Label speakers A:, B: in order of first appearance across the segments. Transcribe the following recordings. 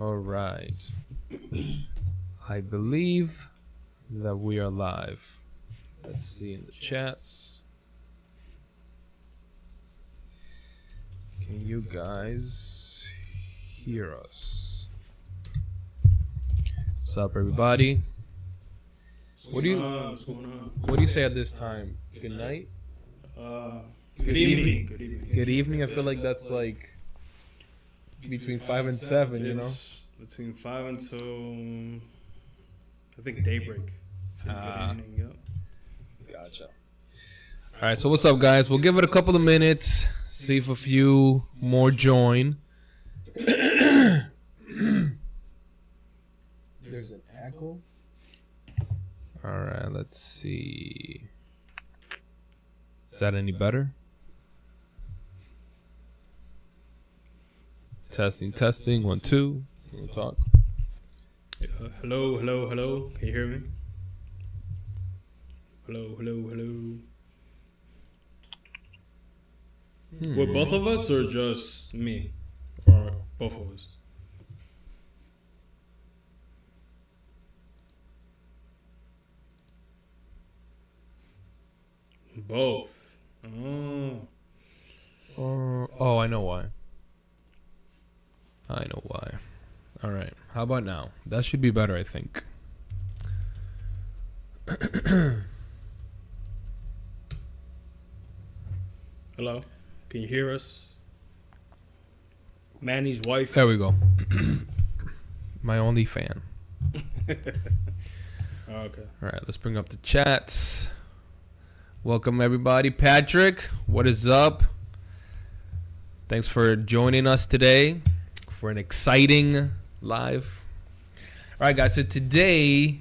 A: All right. I believe that we are live. Let's see in the chats. Can you guys hear us? What's up, everybody? What do you say at this time? Good night?
B: Good evening. Good evening.
A: Good evening. I feel like that's like between 5 and 7, you know?
B: Between 5 until, I think, daybreak. So good evening, yep.
A: Gotcha. All right, so what's up, guys? We'll give it a couple of minutes, see if a few more join. There's an echo. All right, let's see. Is that any better? Testing. 1, 2. We'll talk.
B: Hello. Can you hear me? Hello. With both of us or just me? Or both of us? Both.
A: Oh, I know why. All right. How about now? That should be better, I think.
B: Hello? Can you hear us? Manny's wife.
A: There we go. My only fan.
B: Okay.
A: All right, let's bring up the chats. Welcome, everybody. Patrick, what is up? Thanks for joining us today for an exciting live. All right, guys. So today,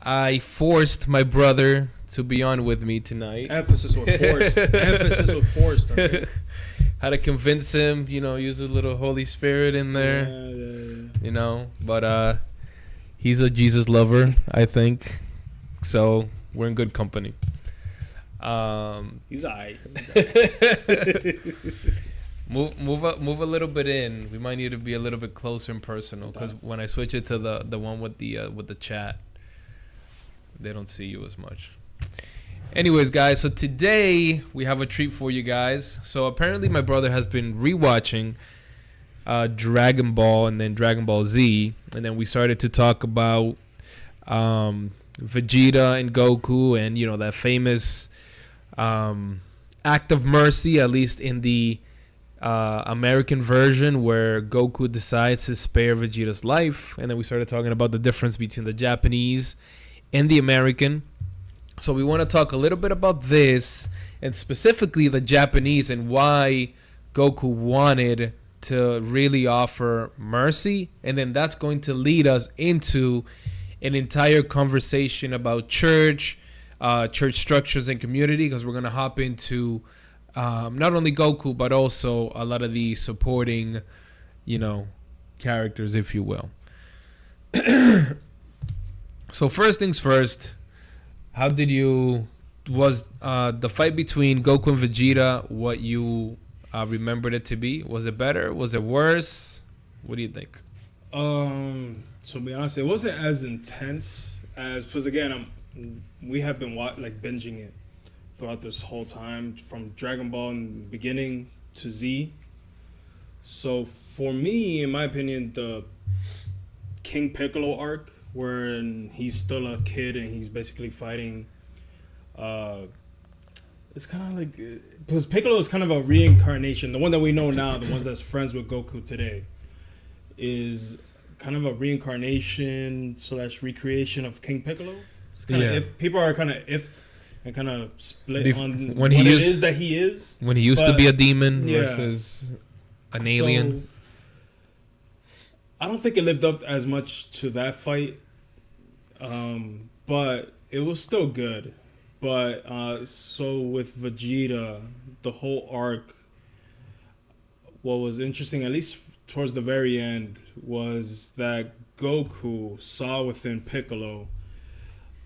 A: I forced my brother to be on with me tonight.
B: Emphasis on forced. Okay.
A: Had to convince him, use a little Holy Spirit in there.
B: Yeah.
A: But he's a Jesus lover, I think. So we're in good company.
B: He's alright.
A: Move a little bit in. We might need to be a little bit closer and personal because when I switch it to the one with the chat, they don't see you as much. Anyways, guys, so today we have a treat for you guys. So apparently my brother has been rewatching Dragon Ball and then Dragon Ball Z, and then we started to talk about Vegeta and Goku and that famous act of mercy, at least in the American version, where Goku decides to spare Vegeta's life. And then we started talking about the difference between the Japanese and the American. So we want to talk a little bit about this, and specifically the Japanese, and why Goku wanted to really offer mercy. And then that's going to lead us into an entire conversation about church structures and community, because we're going to hop into not only Goku, but also a lot of the supporting, characters, if you will. So first things first, how was the fight between Goku and Vegeta what you remembered it to be? Was it better? Was it worse? What do you think?
B: To be honest, it wasn't as intense because again, we have been binging it throughout this whole time, from Dragon Ball in the beginning to Z. So for me, in my opinion, the King Piccolo arc, where he's still a kid and he's basically fighting, it's kind of like, because Piccolo is kind of a reincarnation. The one that we know now, the ones that's friends with Goku today, is kind of a reincarnation / recreation of King Piccolo. It's kind of if people are kind of ifed and kind of split on what it is that he is.
A: When he used to be a demon versus an alien.
B: I don't think it lived up as much to that fight, but it was still good. But so with Vegeta, the whole arc, what was interesting, at least towards the very end, was that Goku saw within Piccolo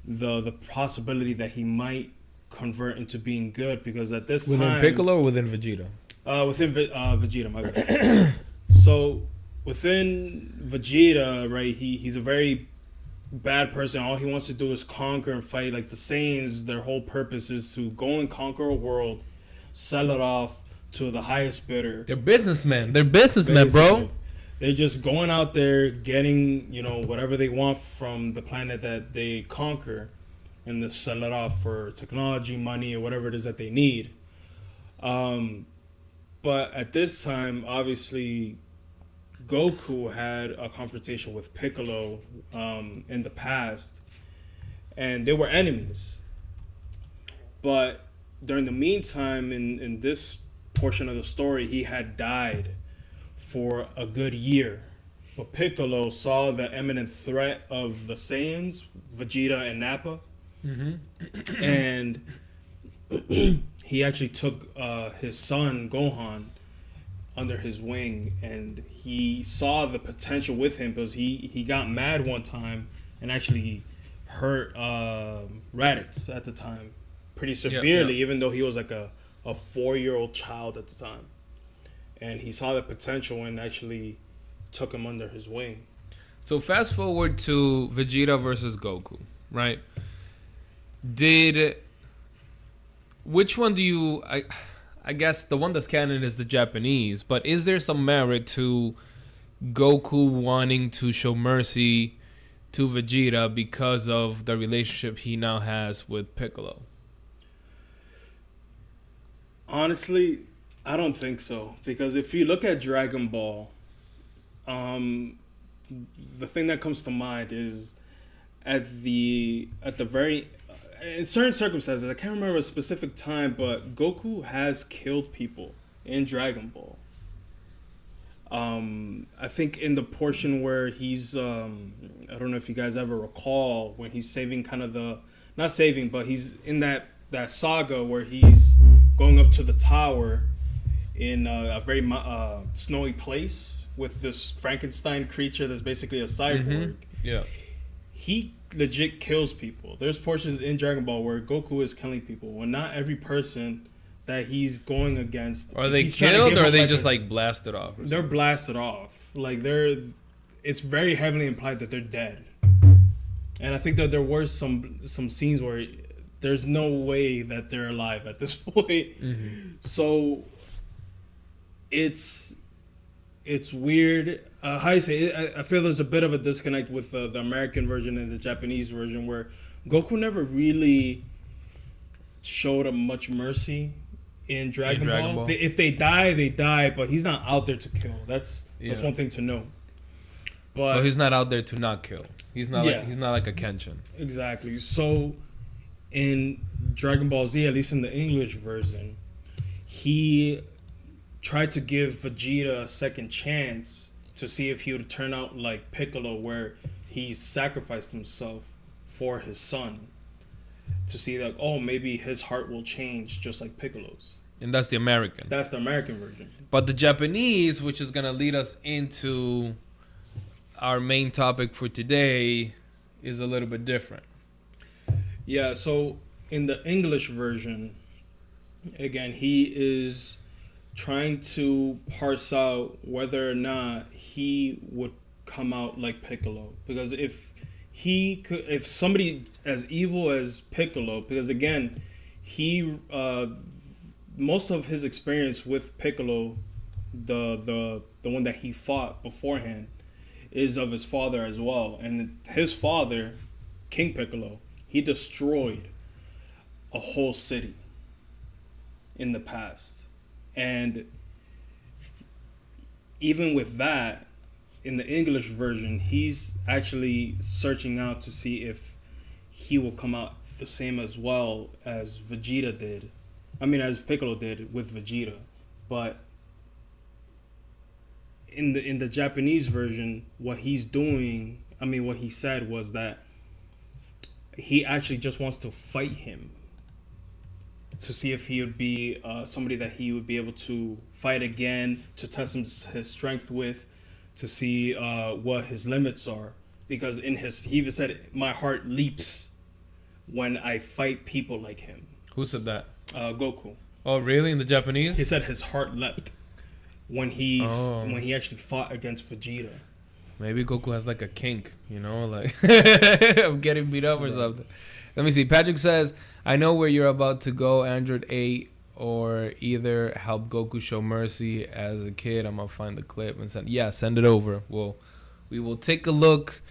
B: the possibility that he might convert into being good, because at this time...
A: Within Piccolo or within Vegeta?
B: Within Vegeta, my bad. So within Vegeta, right? He's a very bad person. All he wants to do is conquer and fight. Like the Saiyans, their whole purpose is to go and conquer a world, sell it off to the highest bidder.
A: They're businessmen. They're businessmen,
B: Basically.
A: bro.
B: They're just going out there getting, whatever they want from the planet that they conquer, and they sell it off for technology, money, or whatever it is that they need. But at this time, obviously, Goku had a confrontation with Piccolo in the past, and they were enemies. But during the meantime, in this portion of the story, he had died for a good year. But Piccolo saw the imminent threat of the Saiyans, Vegeta and Nappa, and he actually took his son Gohan under his wing, and he saw the potential with him because he got mad one time and actually hurt Raditz at the time pretty severely, even though he was like a 4-year-old child at the time. And he saw the potential and actually took him under his wing.
A: So fast forward to Vegeta versus Goku, right? Which one do you... I guess the one that's canon is the Japanese, but is there some merit to Goku wanting to show mercy to Vegeta because of the relationship he now has with Piccolo?
B: Honestly, I don't think so. Because if you look at Dragon Ball, the thing that comes to mind is at the very... in certain circumstances, I can't remember a specific time, but Goku has killed people in Dragon Ball. I think in the portion where he's, I don't know if you guys ever recall, when he's saving kind of not saving, but he's in that saga where he's going up to the tower in a very snowy place with this Frankenstein creature that's basically a cyborg.
A: Yeah.
B: He legit kills people. There's portions in Dragon Ball where Goku is killing people. When not every person that he's going against,
A: are they killed or are they just like blasted off?
B: They're blasted off. Like it's very heavily implied that they're dead. And I think that there were some scenes where there's no way that they're alive at this point. So it's weird. How do you say it? I feel there's a bit of a disconnect with the American version and the Japanese version, where Goku never really showed him much mercy in Dragon Ball. If they die, they die, but he's not out there to kill. That's one thing to know. But
A: so he's not out there to not kill. He's not like a Kenshin.
B: Exactly. So in Dragon Ball Z, at least in the English version, he tried to give Vegeta a second chance to see if he would turn out like Piccolo, where he sacrificed himself for his son, to see that, oh, maybe his heart will change just like Piccolo's.
A: And that's the American.
B: That's the American version.
A: But the Japanese, which is going to lead us into our main topic for today, is a little bit different.
B: Yeah, so in the English version, again, he is trying to parse out whether or not he would come out like Piccolo. Because if somebody as evil as Piccolo, because again, he most of his experience with Piccolo, the one that he fought beforehand, is of his father as well. And his father, King Piccolo, he destroyed a whole city in the past. And even with that, in the English version, he's actually searching out to see if he will come out the same as well as Vegeta did. I mean, as Piccolo did with Vegeta. But in the Japanese version, what he's doing, I mean, what he said was that he actually just wants to fight him to see if he would be somebody that he would be able to fight again, to test his strength with, to see what his limits are. Because he even said, my heart leaps when I fight people like him.
A: Who said that?
B: Goku.
A: Oh, really? In the Japanese?
B: He said his heart leapt when he actually fought against Vegeta.
A: Maybe Goku has like a kink, like of getting beat up or something. Let me see. Patrick says, I know where you're about to go, Android 8, or either help Goku show mercy as a kid. I'm going to find the clip and send it over. We will take a look.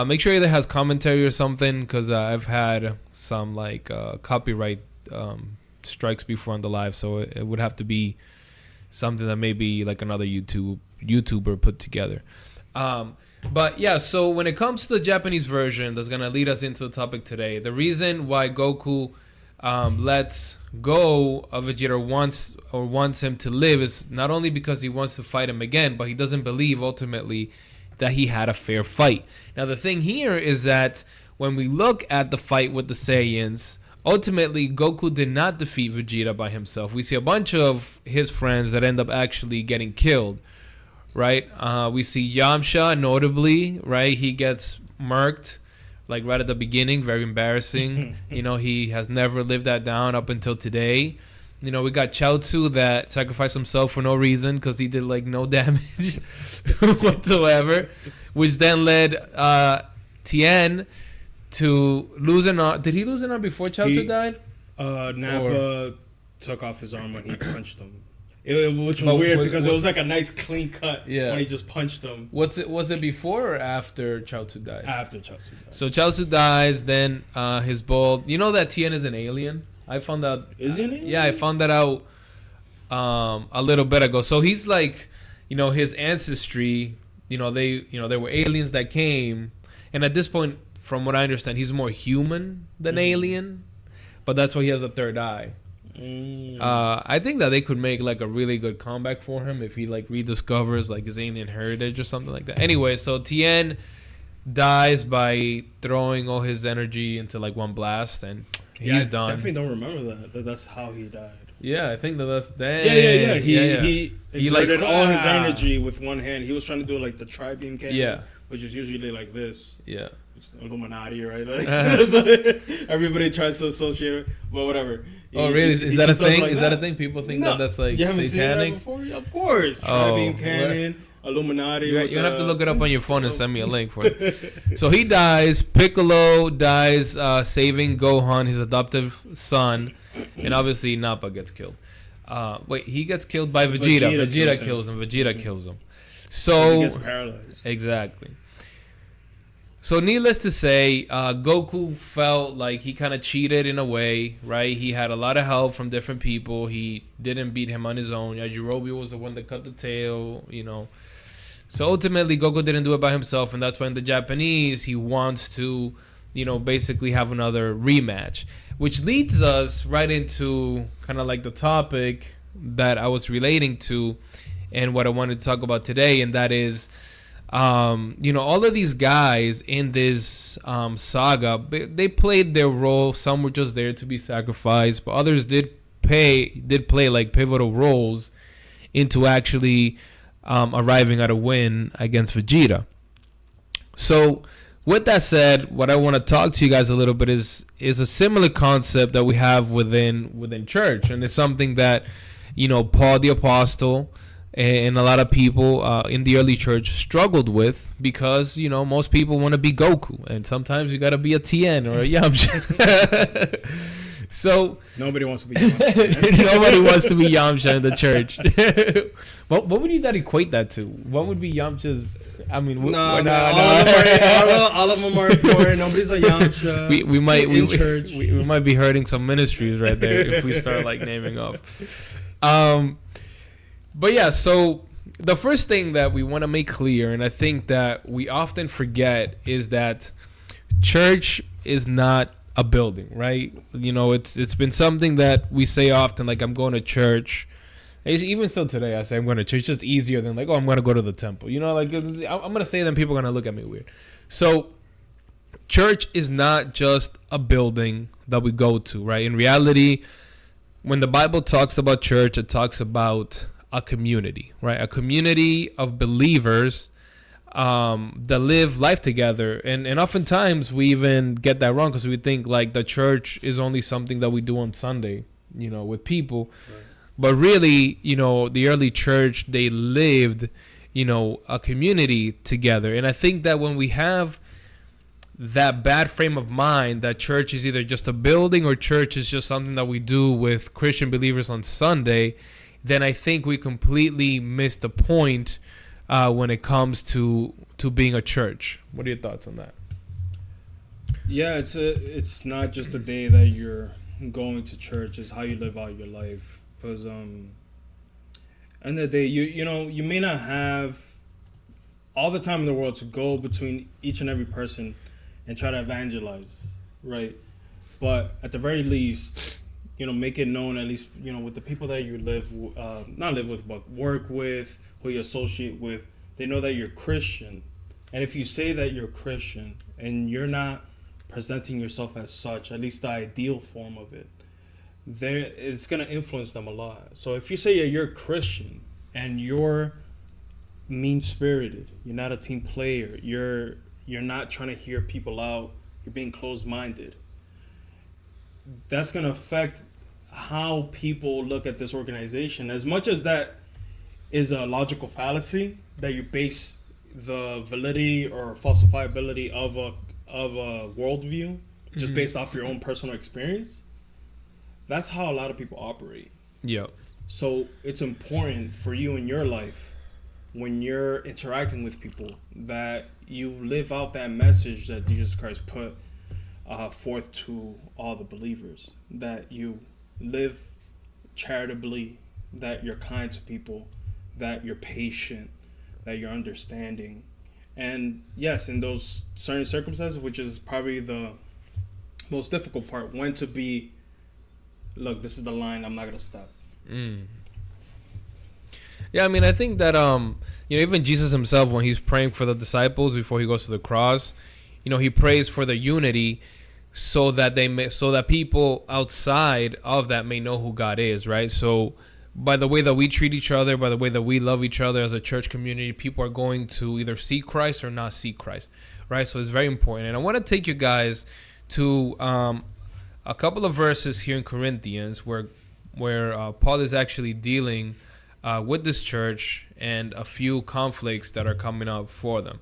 A: Make sure either has commentary or something, because I've had some like copyright strikes before on the live, so it would have to be something that maybe like another YouTuber put together. But yeah, so when it comes to the Japanese version, that's gonna lead us into the topic today. The reason why Goku lets go of Vegeta wants him to live is not only because he wants to fight him again, but he doesn't believe ultimately that he had a fair fight. Now the thing here is that when we look at the fight with the Saiyans, ultimately Goku did not defeat Vegeta by himself. We see a bunch of his friends that end up actually getting killed. Right, we see Yamcha notably. Right, he gets murked, like right at the beginning. Very embarrassing. He has never lived that down up until today. We got Chaozu that sacrificed himself for no reason because he did like no damage whatsoever, which then led Tien to lose an arm. Did he lose an arm before Chaozu died?
B: Nappa took off his arm when he punched him. Which was weird because it was like a nice clean cut when he just punched him.
A: Was it before or after Chaozu died?
B: After Chaozu died.
A: So Chaozu dies, then his ball. You know that Tien is an alien? I found out.
B: Is he an alien?
A: Yeah, I found that out a little bit ago. So he's like, his ancestry. There were aliens that came, and at this point, from what I understand, he's more human than alien. But that's why he has a third eye. I think that they could make like a really good comeback for him if he like rediscovers like his alien heritage or something like that. Anyway, so Tien dies by throwing all his energy into like one blast, and he's done.
B: I definitely don't remember that. That's how he died.
A: Yeah, I think that's
B: He exerted all his energy with one hand. He was trying to do like the tri-beam cannon, which is usually like this.
A: Yeah.
B: Illuminati, right? Like, everybody tries to associate it, but whatever.
A: Really? Is that a thing? Is that a thing? People think that's like
B: you haven't
A: satanic?
B: Seen that before? Of course. Tri-beam cannon, Illuminati.
A: You're gonna have to look it up on your phone and send me a link for it. So he dies. Piccolo dies, saving Gohan, his adoptive son, and obviously Nappa gets killed. He gets killed by Vegeta. Vegeta kills him. Vegeta kills him. So
B: he gets paralyzed.
A: Exactly. So needless to say, Goku felt like he kind of cheated in a way, right? He had a lot of help from different people. He didn't beat him on his own. Yajirobe was the one that cut the tail, So ultimately, Goku didn't do it by himself, and that's why in the Japanese, he wants to, basically have another rematch. Which leads us right into kind of like the topic that I was relating to and what I wanted to talk about today, and that is... all of these guys in this saga, they played their role. Some were just there to be sacrificed, but others did play like pivotal roles into actually arriving at a win against Vegeta. So with that said, what I want to talk to you guys a little bit is a similar concept that we have within church, and it's something that Paul the Apostle and a lot of people in the early church struggled with, because most people want to be Goku, and sometimes you got to be a Tien or a Yamcha. So
B: nobody wants to be Yamcha.
A: Nobody wants to be Yamcha in the church. What would you equate that to? What would be Yamcha's? I mean,
B: all of them are important. Nobody's a Yamcha.
A: We might be hurting some ministries right there if we start like naming off. But yeah, so the first thing that we want to make clear, and I think that we often forget, is that church is not a building, right? It's been something that we say often, like I'm going to church. Even still today, I say I'm going to church. It's just easier than like, I'm going to go to the temple. Like I'm going to say, then people are going to look at me weird. So church is not just a building that we go to, right? In reality, when the Bible talks about church, it talks about a community, right? A community of believers that live life together. And oftentimes we even get that wrong, because we think like the church is only something that we do on Sunday, with people. Right. But really, the early church, they lived, a community together. And I think that when we have that bad frame of mind that church is either just a building or church is just something that we do with Christian believers on Sunday, then I think we completely miss the point when it comes to being a church. What are your thoughts on that?
B: Yeah, it's not just the day that you're going to church; it's how you live out your life. Because end of the day, you may not have all the time in the world to go between each and every person and try to evangelize, right? But at the very least, make it known, at least, with the people that you not live with, but work with, who you associate with, they know that you're Christian. And if you say that you're Christian and you're not presenting yourself as such, at least the ideal form of it, it's going to influence them a lot. So if you say you're Christian and you're mean-spirited, you're not a team player, you're not trying to hear people out, you're being closed-minded, that's going to affect how people look at this organization. As much as that is a logical fallacy, that you base the validity or falsifiability of a worldview just based off your own personal experience, that's how a lot of people operate.
A: Yep.
B: So it's important for you in your life, when you're interacting with people, that you live out that message that Jesus Christ put forth to all the believers, that you live charitably, that you're kind to people, that you're patient, that you're understanding. And yes, in those certain circumstances, which is probably the most difficult part, when to be, look, this is the line, I'm not going to stop.
A: Yeah, I mean, I think that even Jesus himself, when he's praying for the disciples before he goes to the cross, he prays for the unity so that people outside of that may know who God is, right? So by the way that we treat each other, by the way that we love each other as a church community, people are going to either see Christ or not see Christ, right? So it's very important. And I want to take you guys to a couple of verses here in Corinthians where Paul is actually dealing with this church and a few conflicts that are coming up for them.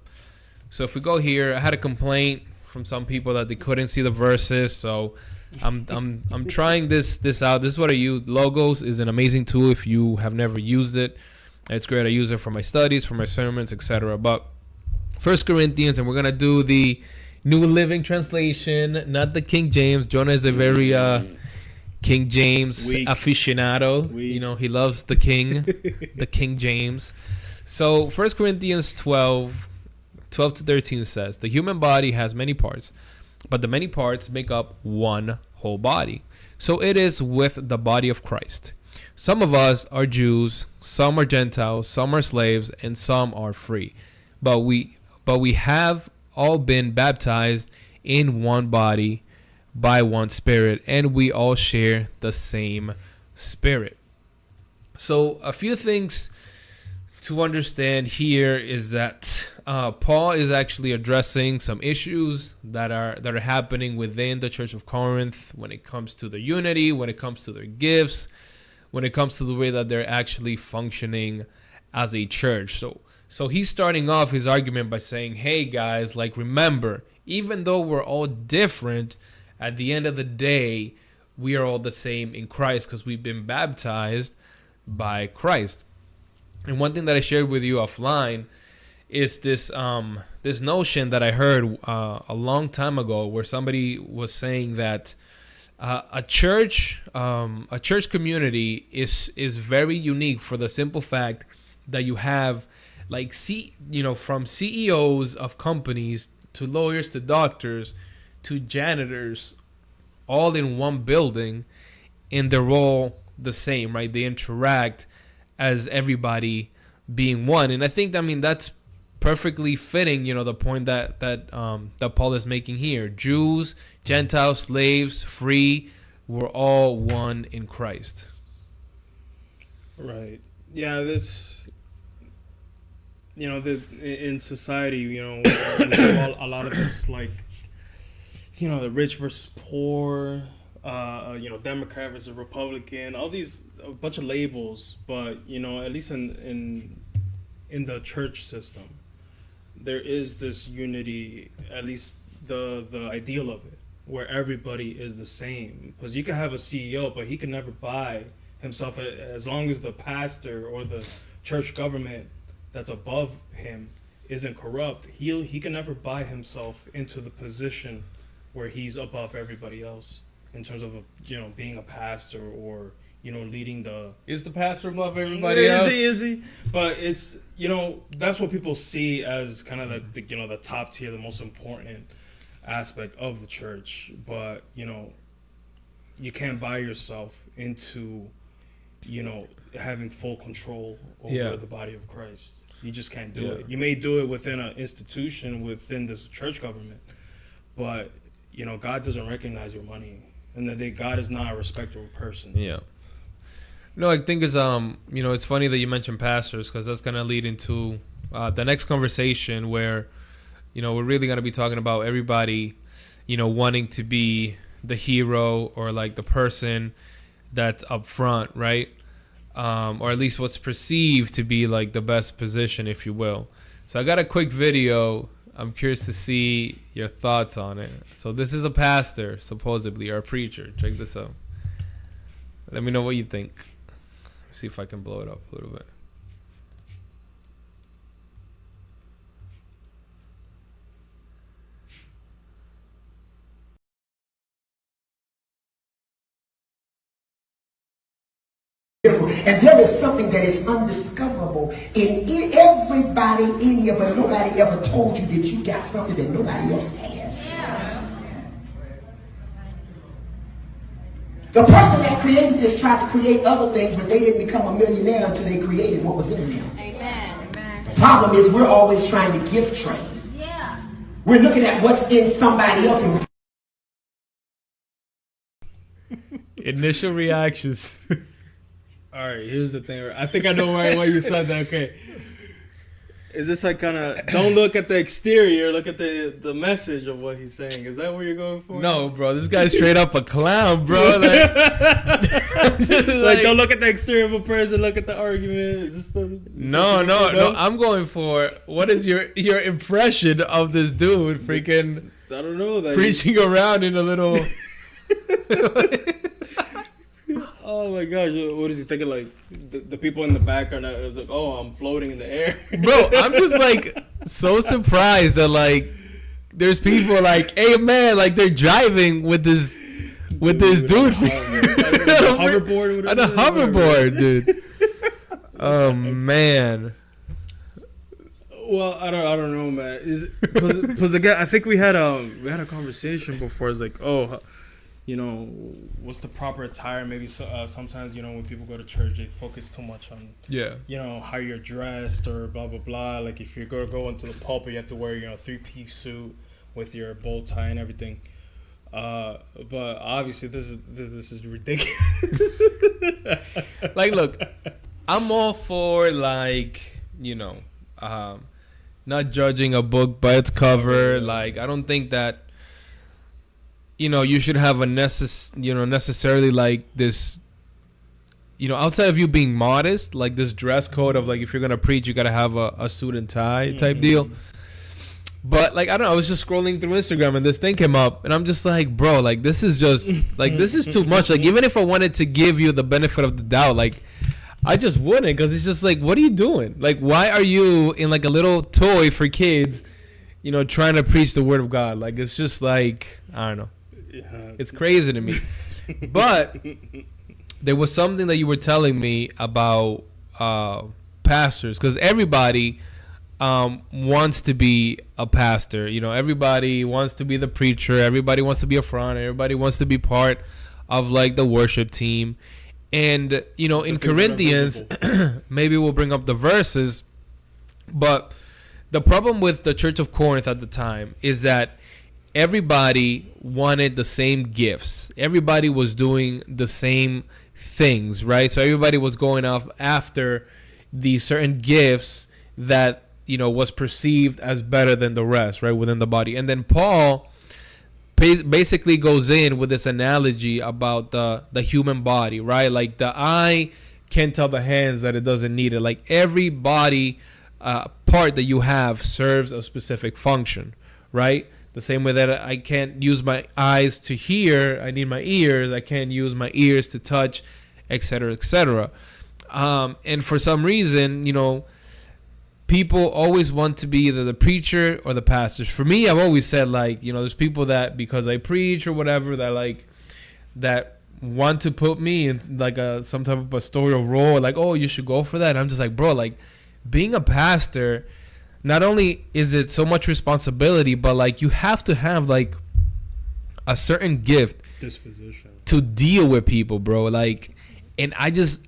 A: So if we go here, I had a complaint from some people that they couldn't see the verses, so I'm trying this out. This is what I use. Logos is an amazing tool if you have never used it. It's great. I use it for my studies, for my sermons, etc. But 1 Corinthians, and we're gonna do the New Living Translation, not the King James. Jonah is a very King James aficionado.
B: Weak.
A: He loves the King, the King James. So 1 Corinthians 12 to 13 says, the human body has many parts, but the many parts make up one whole body. So it is with the body of Christ. Some of us are Jews, some are Gentiles, some are slaves, and some are free. But we have all been baptized in one body by one Spirit, and we all share the same Spirit. So a few things to understand here is that Paul is actually addressing some issues that are happening within the Church of Corinth when it comes to their unity, when it comes to their gifts, when it comes to the way that they're actually functioning as a church. So he's starting off his argument by saying, hey guys, remember, even though we're all different, at the end of the day, we are all the same in Christ because we've been baptized by Christ. And one thing that I shared with you offline is this notion that I heard a long time ago, where somebody was saying that a church community is very unique for the simple fact that you have from CEOs of companies to lawyers to doctors to janitors all in one building, and they're all the same, right? They interact as everybody being one. And I think, that's perfectly fitting, the point that Paul is making here. Jews, Gentiles, slaves, free, we're all one in Christ.
B: Right. Yeah, this, in society, we have a lot of this, the rich versus poor, Democrat versus Republican, all these a bunch of labels. But at least in the church system, there is this unity, at least the ideal of it, where everybody is the same. Because you can have a CEO, but he can never buy himself, as long as the pastor or the church government that's above him isn't corrupt. He can never buy himself into the position where he's above everybody else in terms of being a pastor or leading the.
A: Is the pastor above everybody else?
B: Is he? But it's that's what people see as kind of the top tier, the most important aspect of the church. But you can't buy yourself into having full control over the body of Christ. You just can't do it. You may do it within an institution, within this church government, but God doesn't recognize your money, and that God is not a respecter of persons.
A: Yeah. No, I think it's funny that you mentioned pastors, because that's gonna lead into the next conversation where we're really gonna be talking about everybody wanting to be the hero or like the person that's up front, right? Or at least what's perceived to be like the best position, if you will. So I got a quick video. I'm curious to see your thoughts on it. So this is a pastor, supposedly, or a preacher. Check this out. Let me know what you think. See if I can blow it up a little bit.
C: And there is something that is undiscoverable in everybody in here, but nobody ever told you that you got something that nobody else has. The person that created this tried to create other things, but they didn't become a millionaire until they created what was in them. Amen. The problem is we're always trying to gift trade. Yeah. We're looking at what's in somebody else.
A: Initial reactions.
B: All right, here's the thing. I think I know why you said that. Okay. Is this like kind of, don't look at the exterior, look at the message of what he's saying? Is that what you're going for?
A: No, bro. This guy's straight up a clown, bro.
B: Like don't look at the exterior of a person, look at the argument. Is this
A: No. I'm going for, what is your impression of this dude freaking
B: I don't know.
A: preaching around in a little...
B: Oh my gosh, what is he thinking? Like the people in the back are not. It's like, oh, I'm floating in the air,
A: bro. I'm just like so surprised that like there's people like, hey man, like they're driving with this dude
B: on a hoverboard,
A: on a hoverboard, dude. Oh man.
B: Well, I don't know, man. Because again, I think we had a conversation before. It's like, oh. What's the proper attire? Maybe sometimes, when people go to church, they focus too much on, how you're dressed or blah, blah, blah. Like if you're going to go into the pulpit, you have to wear, a 3-piece suit with your bow tie and everything. But obviously this is ridiculous.
A: Like, look, I'm all for like, not judging a book by its cover. Like, I don't think that, you should have a necessarily like this, outside of you being modest, like this dress code of like, if you're going to preach, you got to have a suit and tie type deal. But like, I don't know, I was just scrolling through Instagram and this thing came up and I'm just like, bro, like this is just like, this is too much. Like, even if I wanted to give you the benefit of the doubt, like I just wouldn't, because it's just like, what are you doing? Like, why are you in like a little toy for kids, trying to preach the word of God? Like, it's just like, I don't know. It's crazy to me. But there was something that you were telling me about pastors, because everybody wants to be a pastor. Everybody wants to be the preacher. Everybody wants to be a front. Everybody wants to be part of like the worship team. And in Corinthians, maybe we'll bring up the verses, but the problem with the Church of Corinth at the time is that everybody wanted the same gifts. Everybody was doing the same things, right? So everybody was going off after these certain gifts that, was perceived as better than the rest, right, within the body. And then Paul basically goes in with this analogy about the human body, right? Like the eye can't tell the hands that it doesn't need it. Like every body part that you have serves a specific function, right? The same way that I can't use my eyes to hear, I need my ears. I can't use my ears to touch, etc., etc. And for some reason, people always want to be either the preacher or the pastors. For me, I've always said, like, there's people that because I preach or whatever that want to put me in like some type of pastoral role, like, oh, you should go for that. And I'm just like, bro, like being a pastor, not only is it so much responsibility, but like you have to have like a certain
B: disposition
A: to deal with people, bro. Like, and I just,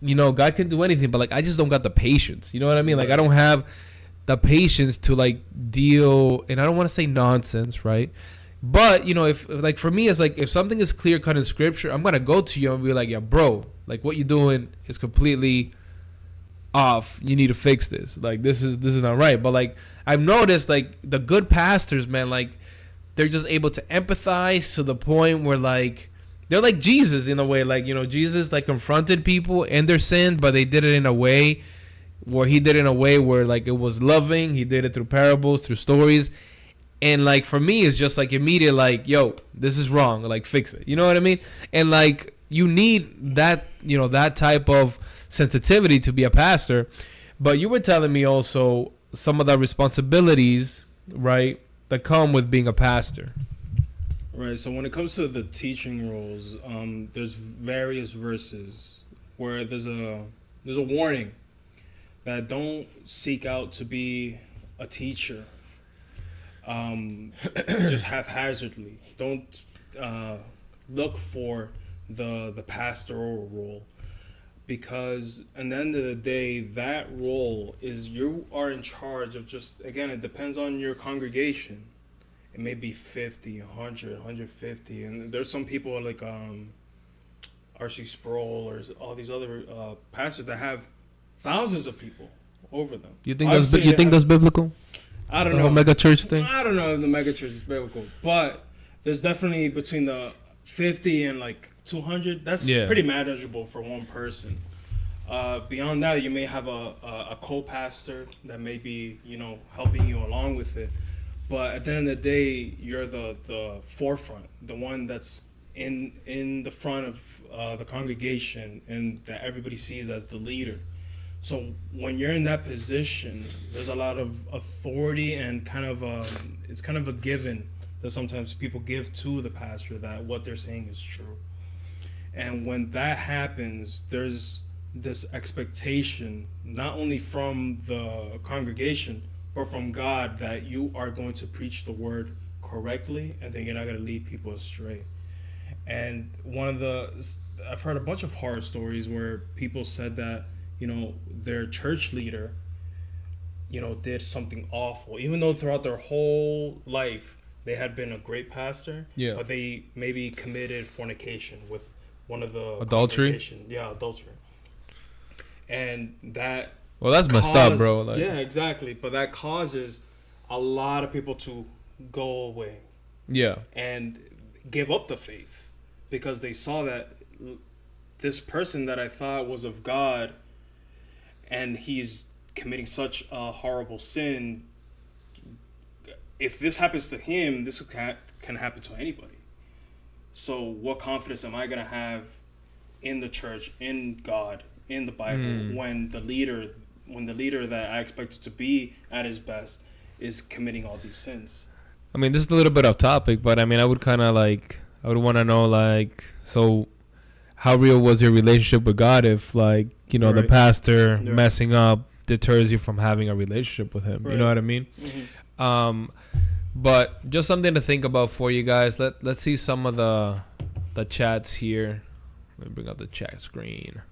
A: God can do anything, but like I just don't got the patience. You know what I mean? Like I don't have the patience to like deal, and I don't want to say nonsense, right? But if like for me, it's like if something is clear cut in scripture, I'm gonna go to you and be like, yeah, bro, like what you're doing is completely off. You need to fix this. Like this is not right. But like I've noticed, like the good pastors, man, like they're just able to empathize to the point where like they're like Jesus in a way. Like Jesus like confronted people and their sin, but they did it in a way where he did it in a way where like it was loving. He did it through parables, through stories. And like for me, it's just like immediate, like, yo, this is wrong, like fix it. You know what I mean? And like you need that, that type of sensitivity to be a pastor. But you were telling me also some of the responsibilities, right, that come with being a pastor.
B: Right. So when it comes to the teaching roles, there's various verses where there's a warning that don't seek out to be a teacher. Just haphazardly. Don't look for the pastoral role, because at the end of the day, that role is you are in charge of just, again, it depends on your congregation. It may be 50, 100, 150, and there's some people like R.C. Sproul or all these other pastors that have thousands of people over them.
A: You think that's biblical?
B: I don't
A: the
B: know.
A: Whole mega church thing?
B: I don't know if the mega church is biblical, but there's definitely between the 50 and like 200. That's pretty manageable for one person. Beyond that, you may have a co-pastor that may be, helping you along with it. But at the end of the day, you're the forefront, the one that's in the front of the congregation and that everybody sees as the leader. So when you're in that position, there's a lot of authority and it's kind of a given that sometimes people give to the pastor that what they're saying is true. And when that happens, there's this expectation, not only from the congregation, but from God, that you are going to preach the word correctly and then you're not going to lead people astray. And I've heard a bunch of horror stories where people said that, their church leader, did something awful, even though throughout their whole life they had been a great pastor, but they maybe committed fornication with one of the
A: adultery.
B: Adultery. And that,
A: well, that's messed up, bro. Like,
B: yeah, exactly. But that causes a lot of people to go away.
A: Yeah.
B: And give up the faith because they saw that this person that I thought was of God, and he's committing such a horrible sin. If this happens to him, this can happen to anybody. So what confidence am I going to have in the church, in God, in the Bible, when the leader that I expected to be at his best is committing all these sins?
A: I mean, this is a little bit off topic, but I mean, I would want to know, so how real was your relationship with God if, the pastor messing up deters you from having a relationship with him? Right. You know what I mean? Mm-hmm. But just something to think about for you guys. Let's see some of the chats here. Let me bring up the chat screen.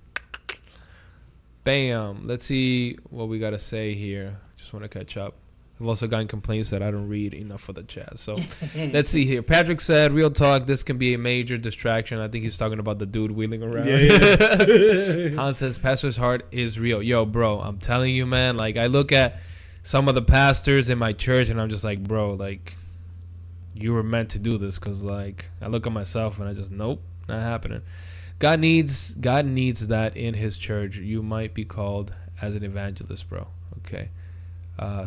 A: Bam. Let's see what we got to say here. Just want to catch up. I've also gotten complaints that I don't read enough of the chat. So let's see here. Patrick said, real talk, this can be a major distraction. I think he's talking about the dude wheeling around. Yeah. Hans says, pastor's heart is real. Yo, bro, I'm telling you, man. I look at some of the pastors in my church and I'm just like, bro, you were meant to do this, because like I look at myself and I just nope, not happening. God needs that in his church. You might be called as an evangelist, bro. Okay.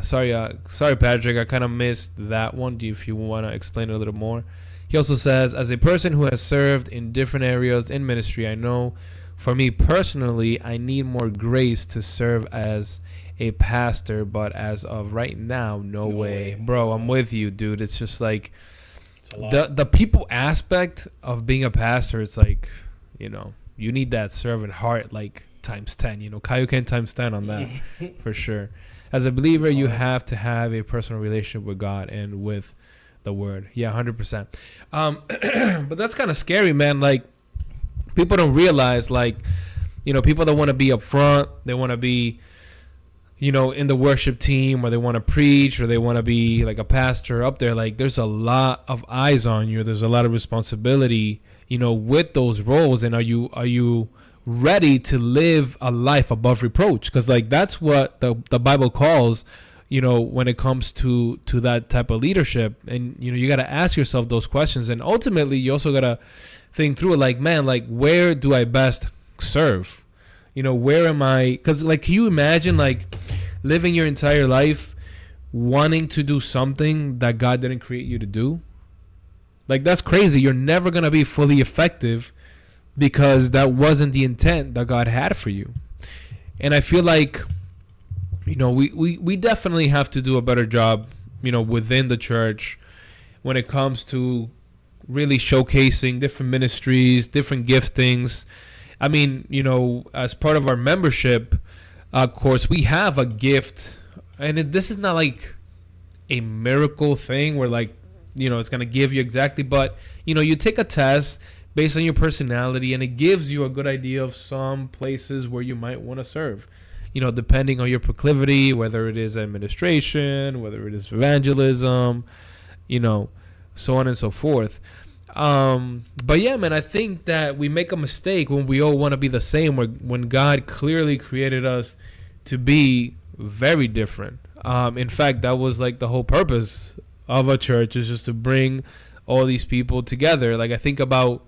A: Sorry, Patrick. I kind of missed that one. If you want to explain it a little more. He also says, as a person who has served in different areas in ministry, I know for me personally, I need more grace to serve as a pastor. But as of right now, no way. Bro, I'm with you, dude. It's just like the people aspect of being a pastor. It's like, you need that servant heart, like times 10. Kaioken times 10 on that for sure. As a believer, you have to have a personal relationship with God and with the word. Yeah, 100%. But that's kind of scary, man. Like, people don't realize, like, people that want to be up front, they want to be, in the worship team, or they want to preach, or they want to be like a pastor up there. Like, there's a lot of eyes on you. There's a lot of responsibility, with those roles. And are you ready to live a life above reproach? Because like that's what the Bible calls, when it comes to that type of leadership. And you got to ask yourself those questions, and ultimately you also got to think through it, like, man, like, where do I best serve? Where am I? Because like, can you imagine like living your entire life wanting to do something that God didn't create you to do? Like, that's crazy. You're never going to be fully effective, because that wasn't the intent that God had for you. And I feel like, we definitely have to do a better job, within the church when it comes to really showcasing different ministries, different giftings. I mean, as part of our membership course, we have a gift, and this is not like a miracle thing where like, it's going to give you exactly, but, you take a test based on your personality, and it gives you a good idea of some places where you might want to serve, depending on your proclivity, whether it is administration, whether it is evangelism, so on and so forth. But yeah, man, I think that we make a mistake when we all want to be the same, when God clearly created us to be very different. In fact, that was like the whole purpose of a church, is just to bring all these people together. Like, I think about,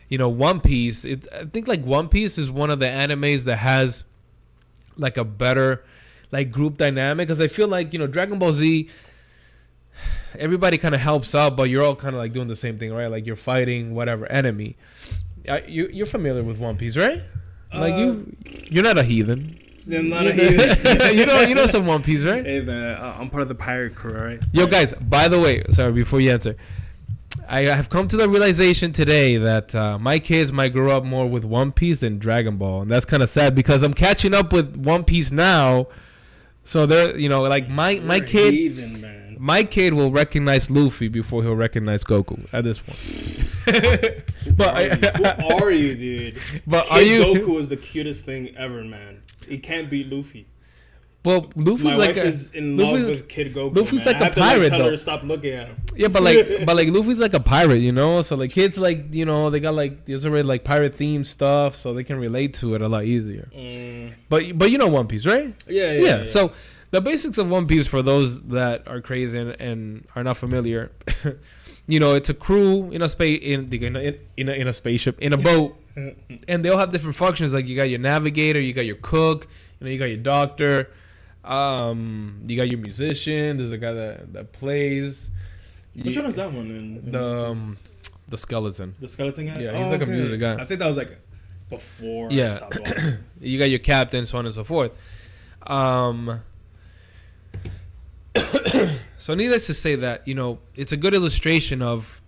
A: One Piece. I think like One Piece is one of the animes that has like a better like group dynamic, because I feel like, Dragon Ball Z, everybody kind of helps out, but you're all kind of like doing the same thing, right? Like, you're fighting whatever enemy. You're familiar with One Piece, right? Like, you're not a heathen.
B: I'm not a heathen.
A: you know some One Piece, right?
B: Hey man, I'm part of the pirate crew, right?
A: Yo, guys, by the way, sorry, before you answer, I have come to the realization today that my kids might grow up more with One Piece than Dragon Ball, and that's kind of sad, because I'm catching up with One Piece now. So they're, like my kid,
B: heathen, man.
A: My kid will recognize Luffy before he'll recognize Goku at this point.
B: Who are you, dude?
A: But
B: Goku is the cutest thing ever, man. He can't beat Luffy.
A: Well, Luffy's
B: my
A: like
B: wife is in love with Kid Goku.
A: Luffy's
B: man.
A: like
B: I have
A: a pirate,
B: to, tell
A: though.
B: her to stop looking at him.
A: Yeah, but like Luffy's like a pirate, So like kids, like, they got like there's already like pirate themed stuff, so they can relate to it a lot easier. But One Piece, right?
B: Yeah.
A: So the basics of One Piece, for those that are crazy and are not familiar, it's a crew in a spaceship, in a boat, and they all have different functions. Like, you got your navigator, you got your cook, you got your doctor, you got your musician. There's a guy that plays.
B: Which one is that one?
A: The skeleton.
B: The skeleton guy.
A: Yeah, he's like a music guy.
B: I think that was like before.
A: Yeah.
B: I stopped watching.
A: You got your captain, so on and so forth. So needless to say that, it's a good illustration of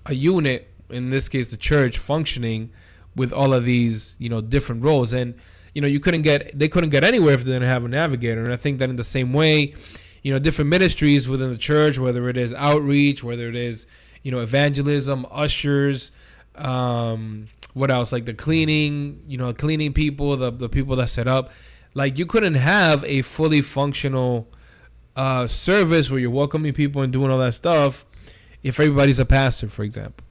A: a unit, in this case the church, functioning with all of these, different roles. And, they couldn't get anywhere if they didn't have a navigator. And I think that in the same way, different ministries within the church, whether it is outreach, whether it is, evangelism, ushers, what else? Like the cleaning, cleaning people, the people that set up. Like, you couldn't have a fully functional service where you're welcoming people and doing all that stuff if everybody's a pastor, for example.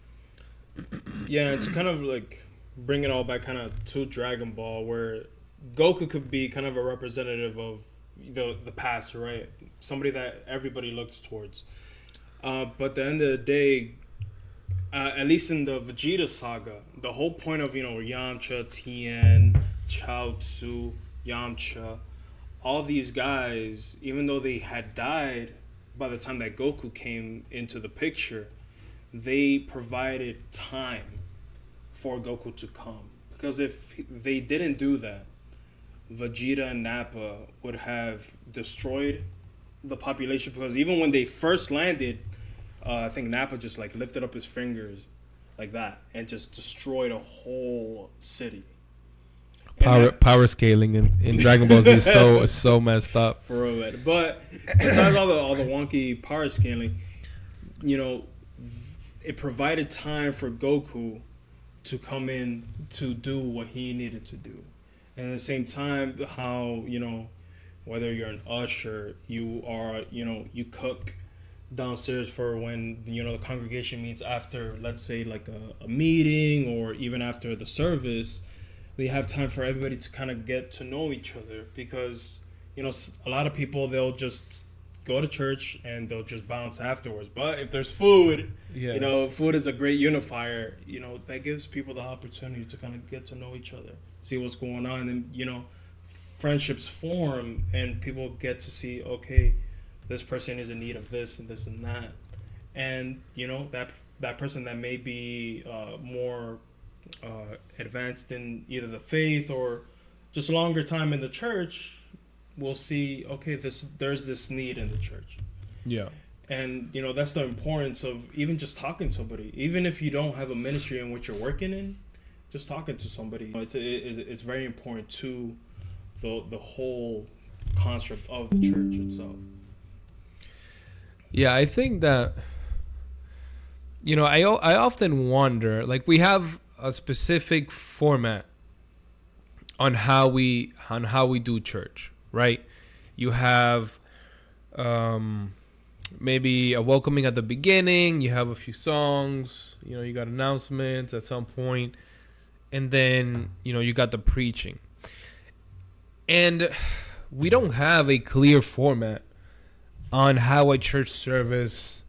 B: Yeah, and to kind of like bring it all back kind of to Dragon Ball, where Goku could be kind of a representative of the pastor, right? Somebody that everybody looks towards. But at the end of the day, at least in the Vegeta saga, the whole point of, Yamcha, Tien, Chaozu, Yamcha, all these guys, even though they had died by the time that Goku came into the picture, they provided time for Goku to come. Because if they didn't do that, Vegeta and Nappa would have destroyed the population. Because even when they first landed, I think Nappa just like lifted up his fingers like that and just destroyed a whole city.
A: Power scaling in Dragon Ball Z is so messed up.
B: For real, man. But besides all the wonky power scaling, it provided time for Goku to come in to do what he needed to do. And at the same time, how, whether you're an usher, you are, you cook downstairs for when, the congregation meets after, let's say, like a meeting or even after the service. They have time for everybody to kind of get to know each other because, a lot of people, they'll just go to church and they'll just bounce afterwards. But if there's food, food is a great unifier, that gives people the opportunity to kind of get to know each other, see what's going on. And, friendships form and people get to see, okay, this person is in need of this and this and that. And, that person that may be more advanced in either the faith or just a longer time in the church will see, okay, there's this need in the church.
A: Yeah.
B: And, that's the importance of even just talking to somebody. Even if you don't have a ministry in which you're working in, just talking to somebody. It's very important to the whole construct of the church itself.
A: Yeah, I think that, I often wonder, like, we have a specific format on how we do church, right? You have maybe a welcoming at the beginning, you have a few songs, you got announcements at some point, and then you got the preaching. And we don't have a clear format on how a church service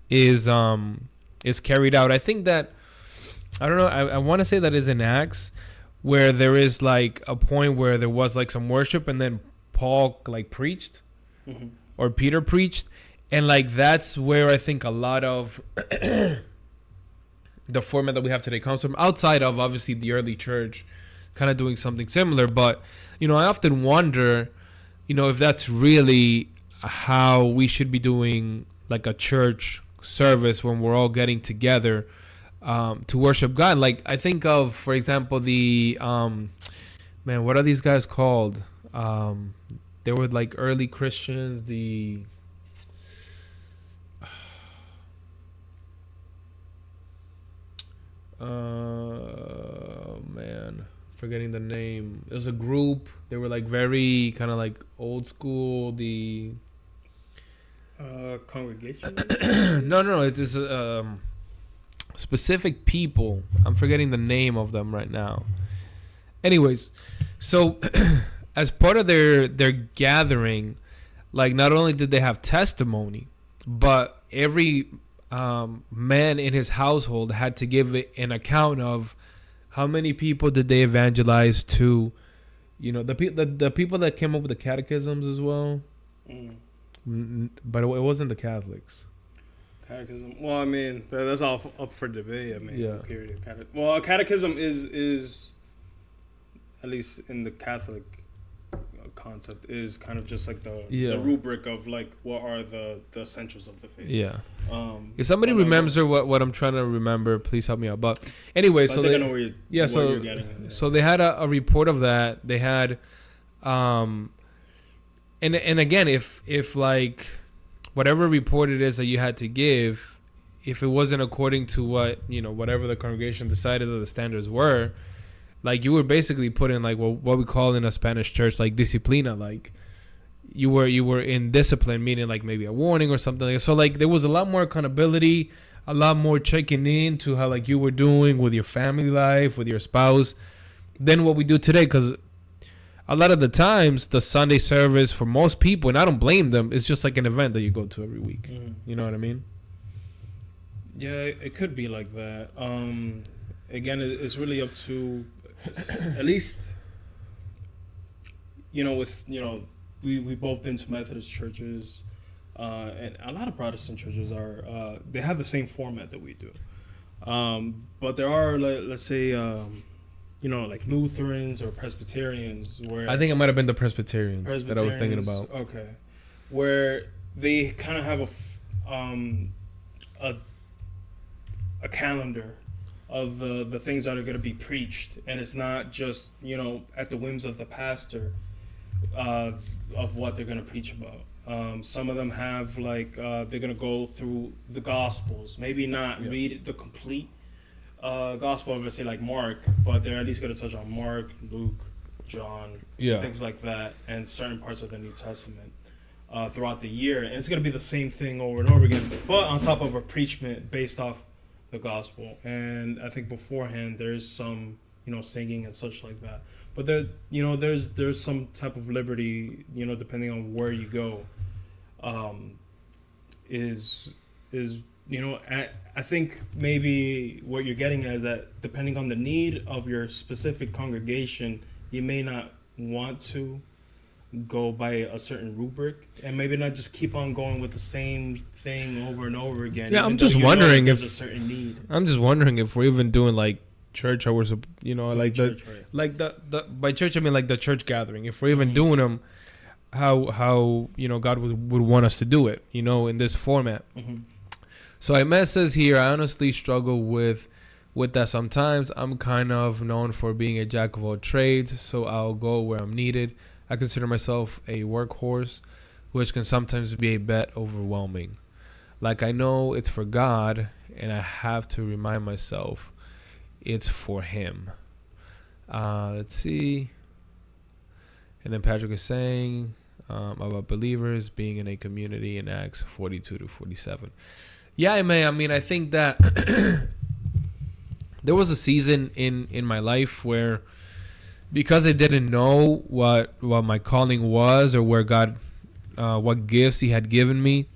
A: is carried out. I think that, I don't know, I want to say that is in Acts, where there is like a point where there was like some worship and then Paul like preached, mm-hmm. or Peter preached, and like that's where I think a lot of the format that we have today comes from, outside of obviously the early church kind of doing something similar. But I often wonder if that's really how we should be doing like a church service when we're all getting together to worship God. Like I think of, for example, the what are these guys called? They were like early Christians. The forgetting the name. It was a group. They were like very kind of like old school. The
B: congregation.
A: No. It's this specific people. I'm forgetting the name of them right now. Anyways, so as part of their gathering, like not only did they have testimony, but every man in his household had to give an account of how many people did they evangelize to, the people that came up with the catechisms as well. But it wasn't the Catholics.
B: Catechism. Well, I mean, that's all up for debate. I mean,
A: yeah.
B: Well, a catechism is at least in the Catholic concept is kind of just like the rubric of like what are the essentials of the faith. Yeah.
A: If somebody remembers what I'm trying to remember, please help me out. But anyway, so they know where you're getting at, yeah. So they had a report of that. They had and again, if like whatever report it is that you had to give, if it wasn't according to what whatever the congregation decided that the standards were, like you were basically put in like what we call in a Spanish church like disciplina, like you were in discipline, meaning like maybe a warning or something like that. So like there was a lot more accountability, a lot more checking in to how like you were doing with your family life, with your spouse, than what we do today. Because a lot of the times the Sunday service for most people, and I don't blame them, it's just like an event that you go to every week. You know what I mean?
B: Yeah, it could be like that. Again, it's really up to, at least, we both been to Methodist churches, and a lot of Protestant churches are they have the same format that we do, but there are, let's say, like Lutherans or Presbyterians, where
A: I think it might have been the Presbyterians that I was thinking about.
B: Okay, where they kind of have a calendar of the things that are going to be preached, and it's not just at the whims of the pastor of what they're going to preach about. Some of them have they're going to go through the Gospels, maybe not read the complete Gospel of, let's say, like Mark, but they're at least going to touch on Mark, Luke, John, things like that, and certain parts of the New Testament throughout the year. And it's going to be the same thing over and over again, but on top of a preachment based off the gospel. And I think beforehand there's some singing and such like that, but there's some type of liberty depending on where you go. I think maybe what you're getting at is that depending on the need of your specific congregation, you may not want to go by a certain rubric, and maybe not just keep on going with the same thing over and over again.
A: Yeah, I'm just wondering if
B: there's a certain need.
A: I'm just wondering if we're even doing like church hours, like
B: church,
A: the
B: right.
A: like the by church I mean like the church gathering. If we're even doing them, how God would want us to do it, in this format.
B: Mm-hmm.
A: So Ahmed says here, I honestly struggle with that sometimes. I'm kind of known for being a jack of all trades, so I'll go where I'm needed. I consider myself a workhorse, which can sometimes be a bit overwhelming. Like, I know it's for God, and I have to remind myself it's for Him. Let's see. And then Patrick is saying about believers being in a community in Acts 42 to 47. Yeah, I mean, I think that there was a season in my life where, because I didn't know what my calling was, or where God, what gifts He had given me,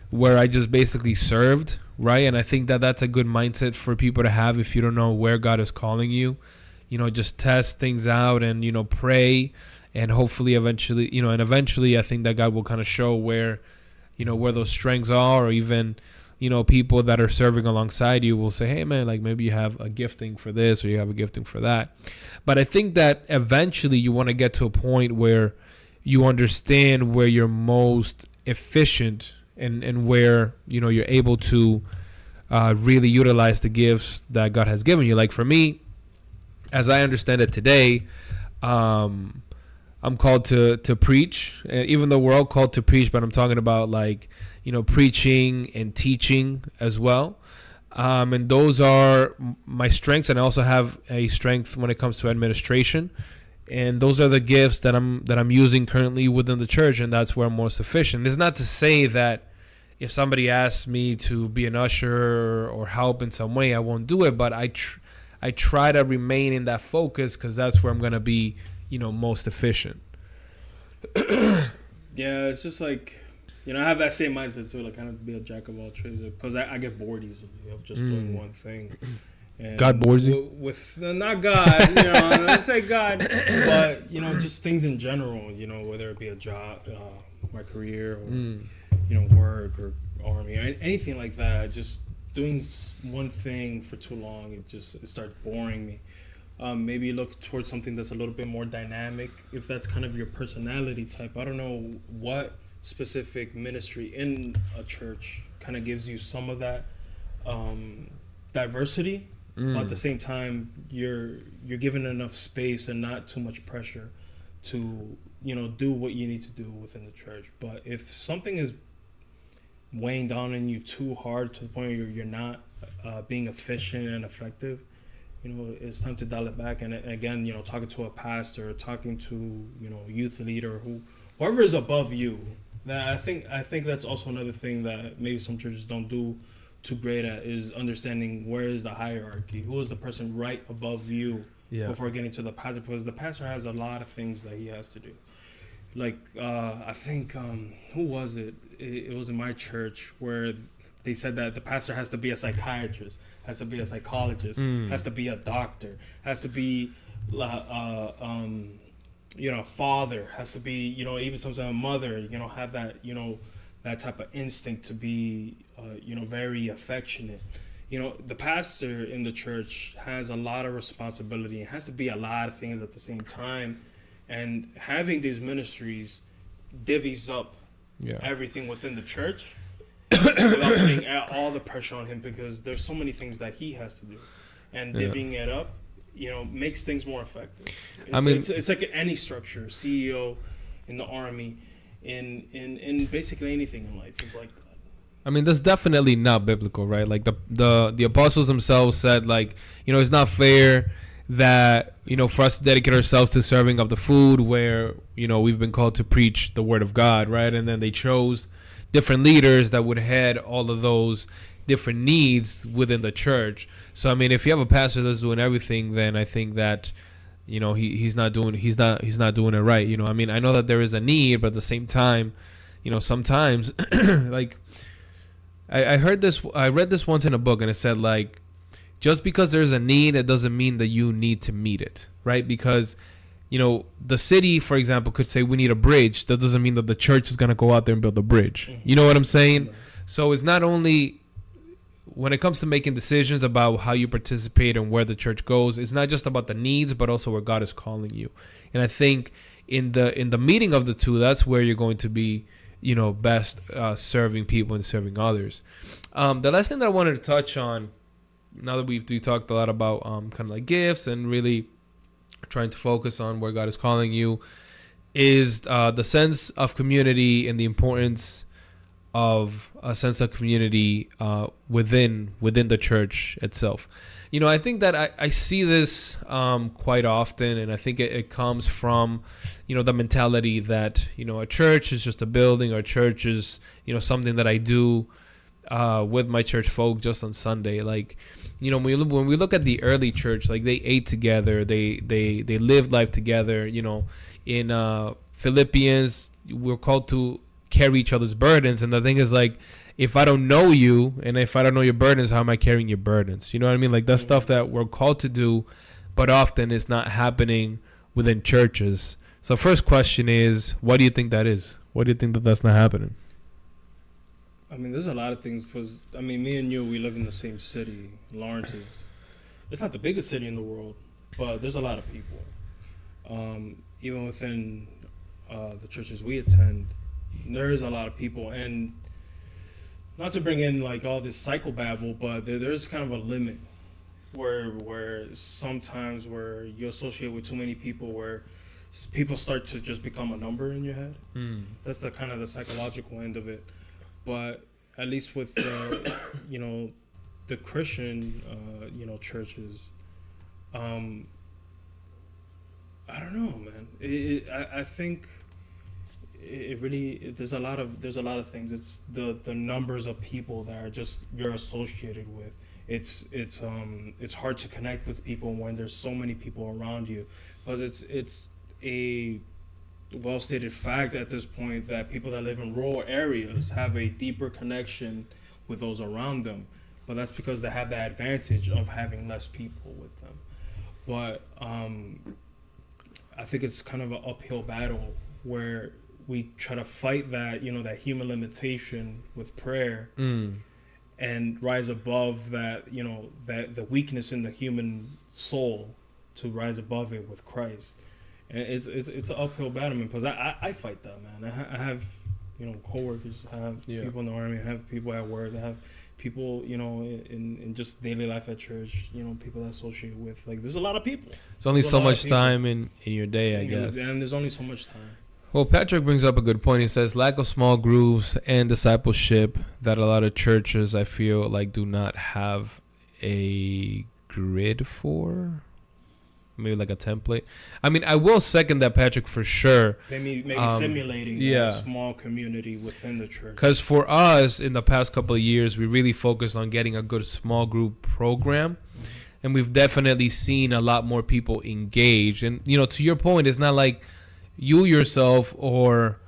A: where I just basically served, right? And I think that that's a good mindset for people to have if you don't know where God is calling you. Just test things out and, pray, and hopefully eventually I think that God will kind of show where those strengths are, or even, people that are serving alongside you will say, hey man, like maybe you have a gifting for this, or you have a gifting for that. But I think that eventually you want to get to a point where you understand where you're most efficient, and where, you're able to really utilize the gifts that God has given you. Like for me, as I understand it today, I'm called to preach, and even though we're all called to preach, but I'm talking about preaching and teaching as well. And those are my strengths, and I also have a strength when it comes to administration. And those are the gifts that I'm using currently within the church, and that's where I'm most efficient. It's not to say that if somebody asks me to be an usher or help in some way, I won't do it, but I try to remain in that focus, because that's where I'm going to be, most efficient.
B: Yeah, it's just like, I have that same mindset too, like kind of be a jack of all trades, because I get bored easily of just doing one thing. And
A: God bores you?
B: With not God, let's say God, but just things in general, whether it be a job, my career, or work, or army, or anything like that. Just doing one thing for too long, it starts boring me. Maybe look towards something that's a little bit more dynamic, if that's kind of your personality type. I don't know what specific ministry in a church kind of gives you some of that diversity, but at the same time you're given enough space and not too much pressure to do what you need to do within the church. But if something is weighing down on you too hard to the point where you're not being efficient and effective, it's time to dial it back. And again, talking to a pastor, talking to a youth leader, whoever is above you. That I think that's also another thing that maybe some churches don't do too great at, is understanding where is the hierarchy, who is the person right above you before getting to the pastor, because the pastor has a lot of things that he has to do. Like I think who was it? It was in my church where they said that the pastor has to be a psychiatrist, has to be a psychologist, has to be a doctor, has to be a father, has to be, even sometimes a mother, have that, that type of instinct to be, very affectionate. The pastor in the church has a lot of responsibility and has to be a lot of things at the same time. And having these ministries divvies up everything within the church without putting all the pressure on him, because there's so many things that he has to do. And divvying it up, makes things more effective. It's like any structure, CEO in the army, in basically anything in life is like that.
A: That's definitely not biblical, right? Like the apostles themselves said, like, it's not fair that, for us to dedicate ourselves to serving of the food where, we've been called to preach the word of God, right? And then they chose different leaders that would head all of those different needs within the church. So, if you have a pastor that's doing everything, then I think that, he's not doing it right. I know that there is a need, but at the same time, sometimes like, I read this once in a book, and it said, like, just because there's a need, it doesn't mean that you need to meet it, right? Because, the city, for example, could say we need a bridge. That doesn't mean that the church is going to go out there and build a bridge. You know what I'm saying? So it's not only, when it comes to making decisions about how you participate and where the church goes, it's not just about the needs, but also where God is calling you. And I think in the meeting of the two, that's where you're going to be, best serving people and serving others. The last thing that I wanted to touch on, now that we talked a lot about kind of like gifts and really trying to focus on where God is calling you, is the sense of community and the importance of a sense of community within the church itself. I think that I see this quite often, and I think it comes from, the mentality that, a church is just a building, or church is, something that I do with my church folk just on Sunday. Like, when we look at the early church, like, they ate together, they lived life together. In Philippians, we're called to carry each other's burdens, and the thing is, like, if I don't know you and if I don't know your burdens, how am I carrying your burdens? You know what I mean? Like, that's stuff that we're called to do, but often it's not happening within churches. So first question is, what do you think that is? What do you think that's not happening?
B: There's a lot of things, because, me and you, we live in the same city. Lawrence it's not the biggest city in the world, but there's a lot of people. Even within the churches we attend, there is a lot of people. And not to bring in, like, all this psychobabble, but there's kind of a limit where sometimes where you associate with too many people, where people start to just become a number in your head. That's the kind of the psychological end of it. But at least with the Christian churches, I don't know, man. I think it really, there's a lot of things. It's the numbers of people that are just you're associated with. It's hard to connect with people when there's so many people around you, because it's a well-stated fact at this point that people that live in rural areas have a deeper connection with those around them, but that's because they have the advantage of having less people with them. But I think it's kind of an uphill battle where we try to fight that, that human limitation with prayer, and rise above that, that the weakness in the human soul, to rise above it with Christ. And it's an uphill battle, man, because I fight that, man. I have, coworkers, I have people in the army, I have people at work, I have people, in just daily life at church, people that I associate with. Like, there's a lot of people.
A: It's only so much time in your day, I guess.
B: And there's only so much time.
A: Well, Patrick brings up a good point. He says lack of small groups and discipleship that a lot of churches, I feel like, do not have a grid for. Maybe like a template. I will second that, Patrick, for sure.
B: Maybe simulating a small community within the church.
A: Because for us, in the past couple of years, we really focused on getting a good small group program. And we've definitely seen a lot more people engaged. And, to your point, it's not like you yourself or,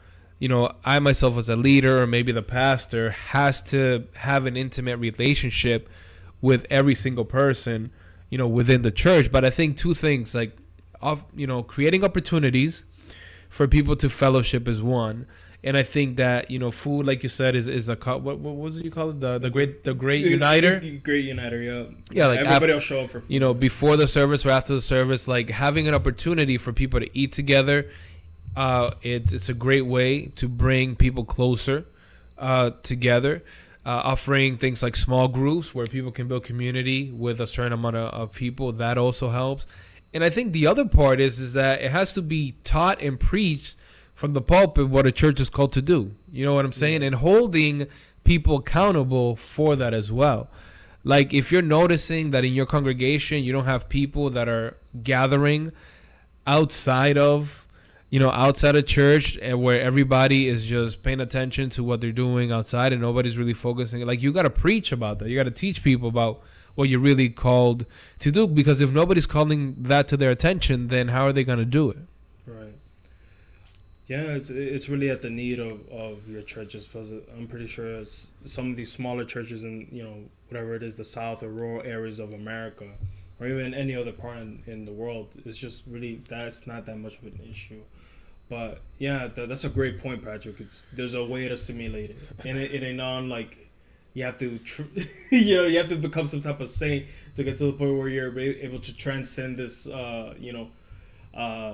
A: I myself as a leader or maybe the pastor has to have an intimate relationship with every single person, within the church. But I think two things, like, creating opportunities for people to fellowship is one. And I think that, food, like you said, is a what was it you call it? The great uniter?
B: Great uniter, yeah.
A: Yeah, like
B: everybody will show up for food.
A: Before the service or after the service, like having an opportunity for people to eat together, it's a great way to bring people closer together. Offering things like small groups where people can build community with a certain amount of people, that also helps. And I think the other part is that it has to be taught and preached from the pulpit what a church is called to do. You know what I'm saying? Yeah. And holding people accountable for that as well. Like if you're noticing that in your congregation you don't have people that are gathering outside of church, and where everybody is just paying attention to what they're doing outside and nobody's really focusing, like you got to preach about that. You got to teach people about what you're really called to do, because if nobody's calling that to their attention, then how are they going to do it?
B: Right. Yeah, it's really at the need of your churches, because I'm pretty sure some of these smaller churches in, whatever it is, the South or rural areas of America, or even any other part in the world, it's just really, that's not that much of an issue. But yeah, that's a great point, Patrick. There's a way to simulate it, and it ain't on like you have to, you have to become some type of saint to get to the point where you're able to transcend this,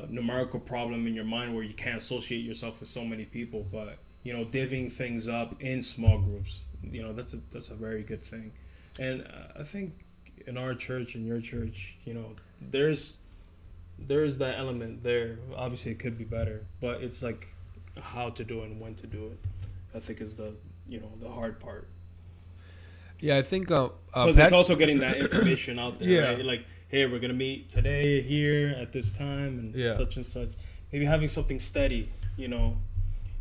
B: numerical problem in your mind where you can't associate yourself with so many people. But divvying things up in small groups, that's a very good thing. And I think in our church, in your church, there's that element there. Obviously it could be better, but it's like how to do it and when to do it, I think is the the hard part.
A: Yeah, I think
B: because it's also getting that information out there. Yeah. Right? Like, hey, we're gonna meet today here at this time and such and such. Maybe having something steady,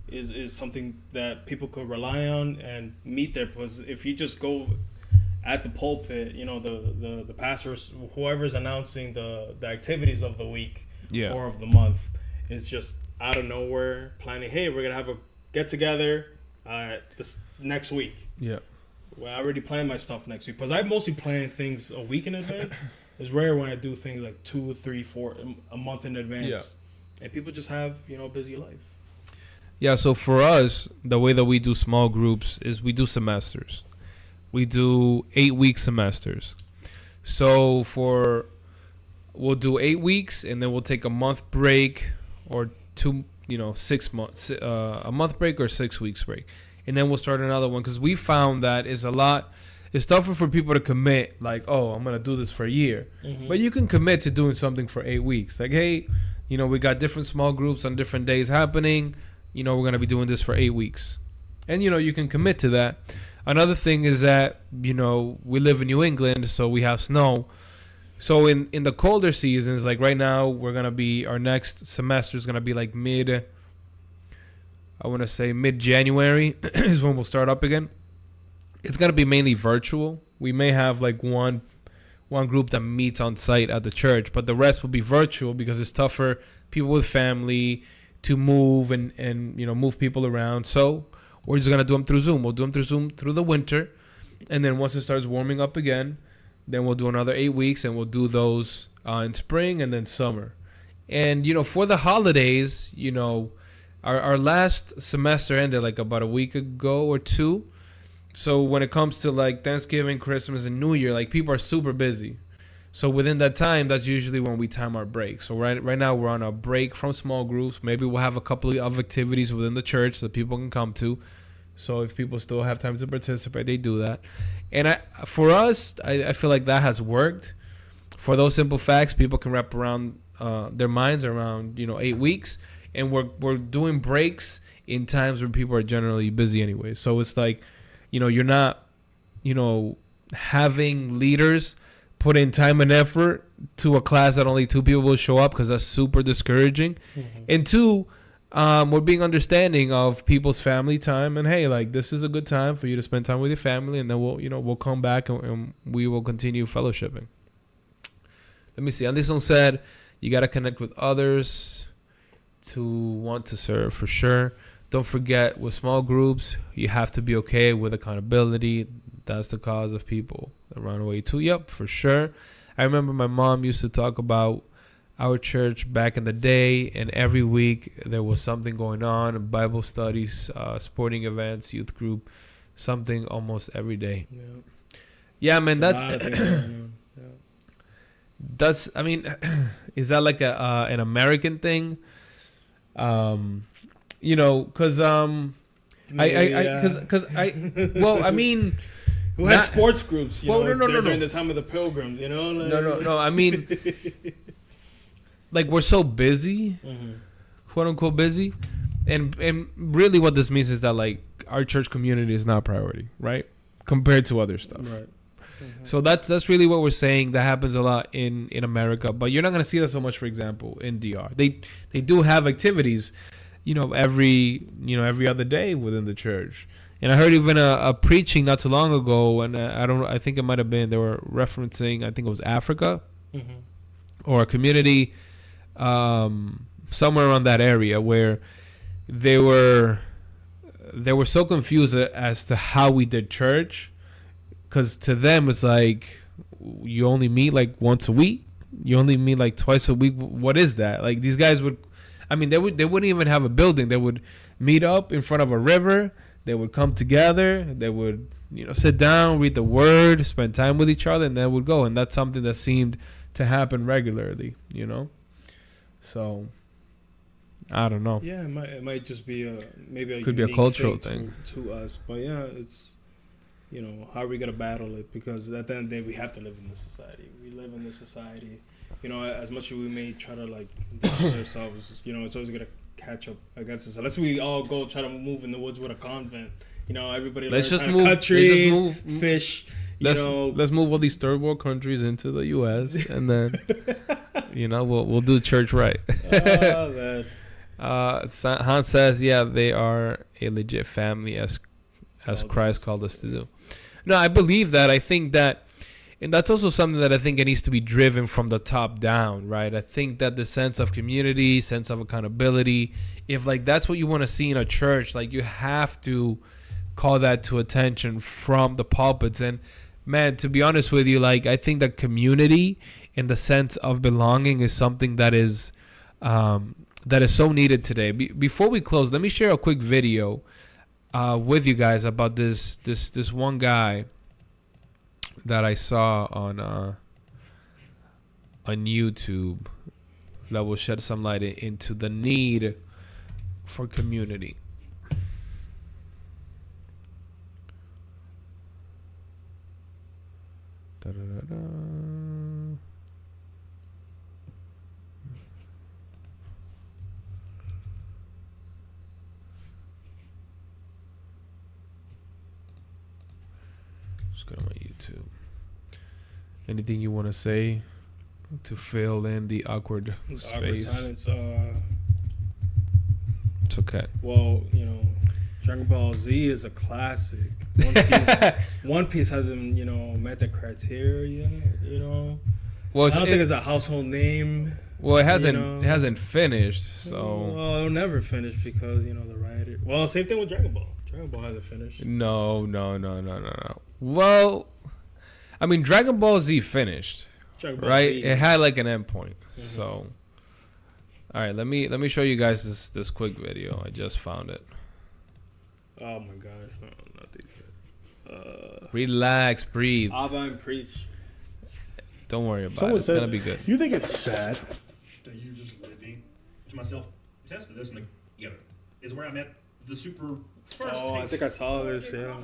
B: is something that people could rely on and meet there. Because if you just go at the pulpit, the pastors, whoever's announcing the activities of the week or of the month, is just out of nowhere planning, hey, we're gonna have a get together this next week. Yeah. Well, I already planned my stuff next week, because I mostly plan things a week in advance. It's rare when I do things like 2, 3, 4 a month in advance. Yeah. And people just have busy life.
A: Yeah. So for us, the way that we do small groups is we do semesters. We do 8-week semesters. So we'll do 8 weeks, and then we'll take a month break, or 6 months, a month break or 6 weeks break. And then we'll start another one, because we found that it's tougher for people to commit, like, oh, I'm going to do this for a year. Mm-hmm. But you can commit to doing something for 8 weeks. Like, hey, we got different small groups on different days happening. We're going to be doing this for 8 weeks. And, you can commit to that. Another thing is that, we live in New England, so we have snow. So in the colder seasons, like right now, our next semester is going to be like mid-January is when we'll start up again. It's going to be mainly virtual. We may have like one group that meets on site at the church, but the rest will be virtual, because it's tough for people with family to move and move people around. So we're just going to do them through Zoom. We'll do them through Zoom through the winter. And then once it starts warming up again, then we'll do another 8 weeks, and we'll do those in spring and then summer. And, for the holidays, our last semester ended like about a week ago or two. So when it comes to like Thanksgiving, Christmas, and New Year, like people are super busy. So within that time, that's usually when we time our break. So right now we're on a break from small groups. Maybe we'll have a couple of activities within the church that people can come to. So if people still have time to participate, they do that. And for us, I feel like that has worked. For those simple facts, people can wrap around their minds around 8 weeks, and we're doing breaks in times where people are generally busy anyway. So it's like, you're not, having leaders put in time and effort to a class that only 2 people will show up, because that's super discouraging. Mm-hmm. And 2, we're being understanding of people's family time, and hey, like this is a good time for you to spend time with your family, and then we'll come back and we will continue fellowshipping. Let me see. Anderson said you got to connect with others to want to serve, for sure. don't forget, with small groups, you have to be okay with accountability. That's the cause of people that run away too. Yep, for sure. I remember my mom used to talk about our church back in the day, and every week there was something going on, Bible studies, sporting events, youth group, something almost every day. Yeah, man, that's that's, I mean, is that like an American thing? You know, because well, I mean,
B: who had sports groups, you know,
A: no,
B: during the time of the Pilgrims, you know? Like,
A: no, I mean, like, we're so busy, quote unquote busy, and really what this means is that, like, our church community is not a priority, right, compared to other stuff.
B: Right.
A: So that's really what we're saying. That happens a lot in America, but you're not gonna see that so much, for example, in DR. They do have activities, you know, every other day within the church. And I heard even a preaching not too long ago, and I think it might have been, they were referencing, I think it was Africa, or a community somewhere around that area, where they were so confused as to how we did church, because to them it's like, you only meet like once a week, you only meet like twice a week. What is that? Like, these guys would, I mean, they wouldn't even have a building. They would meet up in front of a river. They would come together. They would, you know, sit down, read the word, spend time with each other, and then would go. And that's something that seemed to happen regularly, you know. So, I don't know.
B: Yeah, it might just be maybe
A: could be a cultural thing
B: to us. But yeah, it's, you know, how are we gonna battle it? Because at the end of the day, we have to live in this society. We live in this society. You know, as much as we may try to like distance ourselves, you know, it's always gonna catch up against us. Unless we all go try to move in the woods with a convent. You know, everybody
A: let's just
B: move,
A: move,
B: cut trees,
A: let's just move,
B: fish.
A: Let's move all these third world countries into the U.S. and then, you know, we'll do church right.
B: Oh, man.
A: Hans says, yeah, they are a legit family as Christ called us to do. No, I believe that. I think that, and that's also something that I think it needs to be driven from the top down, right? I think that the sense of community, sense of accountability, if like that's what you want to see in a church, like you have to call that to attention from the pulpits. And man, to be honest with you, like I think that community and the sense of belonging is something that is so needed today. Before we close, let me share a quick video with you guys about this one guy that I saw on YouTube that will shed some light into the need for community. Da-da-da-da. Just go to my YouTube. Anything you want to say to fill in the awkward space?
B: Awkward silence.
A: It's okay.
B: Well, you know, Dragon Ball Z is a classic. One Piece hasn't, you know, met the criteria. You know, well, I don't think it's a household name.
A: Well, it hasn't.
B: You know?
A: It hasn't finished. So
B: well, it'll never finish because, you know, the writer. Well, same thing with Dragon Ball. Dragon Ball hasn't finished.
A: No. Well, I mean, Dragon Ball Z finished, right? Z. It had like an endpoint. So, all right, let me show you guys this quick video. I just found it.
B: Oh my gosh, no, not these good.
A: Relax, breathe.
B: Abba and preach.
A: Don't worry about it. It's gonna be good.
D: You think it's sad
E: that you're just living to myself? Tested this and like, yeah, is where I met the super first.
B: Oh, I think I saw this. Yeah.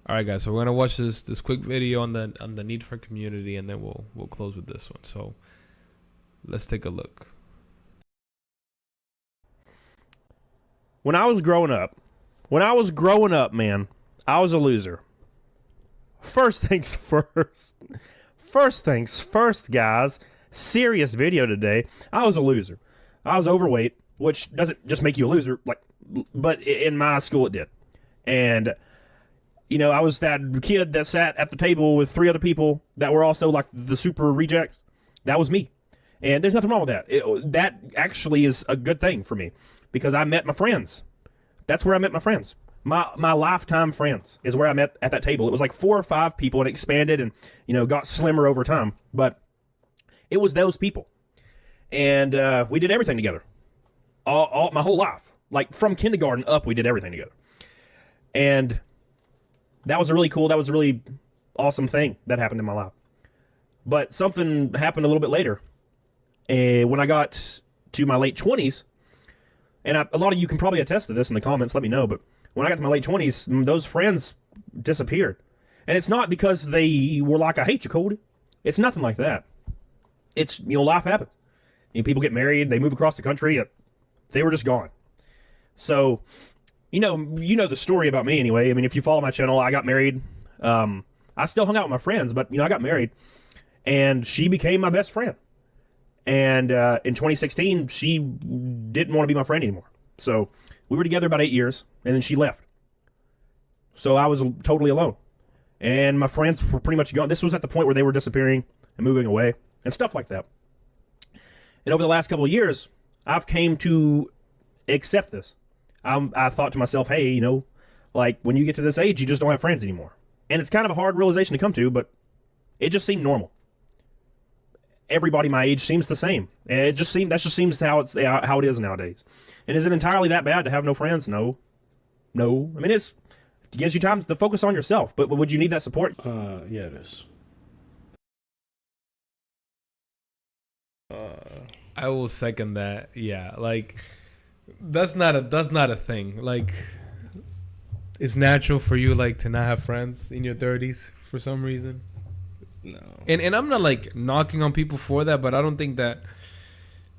A: All right, guys. So we're gonna watch this quick video on the need for community, and then we'll close with this one. So let's take a look.
D: When I was growing up, man, I was a loser. First things first, guys. Serious video today. I was a loser. I was overweight, which doesn't just make you a loser, but in my school it did. And, you know, I was that kid that sat at the table with 3 other people that were also like the super rejects. That was me. And there's nothing wrong with that. That actually is a good thing for me because I met my friends. That's where I met my friends. My lifetime friends is where I met at that table. It was like 4 or 5 people, and it expanded and, got slimmer over time. But it was those people. And we did everything together. All my whole life. Like from kindergarten up, we did everything together. And that was a really awesome thing that happened in my life. But something happened a little bit later. When I got to my late 20s, and a lot of you can probably attest to this in the comments, let me know, but when I got to my late 20s, those friends disappeared. And it's not because they were like, I hate you, Cody. It's nothing like that. It's, life happens. People get married, they move across the country, they were just gone. So, you know the story about me anyway. I mean, if you follow my channel, I got married. I still hung out with my friends, but, I got married. And she became my best friend. And in 2016, she didn't want to be my friend anymore. So we were together about 8 years, and then she left. So I was totally alone. And my friends were pretty much gone. This was at the point where they were disappearing and moving away and stuff like that. And over the last couple of years, I've came to accept this. I thought to myself, hey, like when you get to this age, you just don't have friends anymore. And it's kind of a hard realization to come to, but it just seemed normal. Everybody my age seems the same. That just seems how it is nowadays. And is it entirely that bad to have no friends? No. I mean, it gives you time to focus on yourself. But would you need that support?
B: Yeah, it is.
A: I will second that. Yeah, like that's not a thing. Like, it's natural for you like to not have friends in your 30s for some reason.
B: No.
A: And I'm not like knocking on people for that, but I don't think that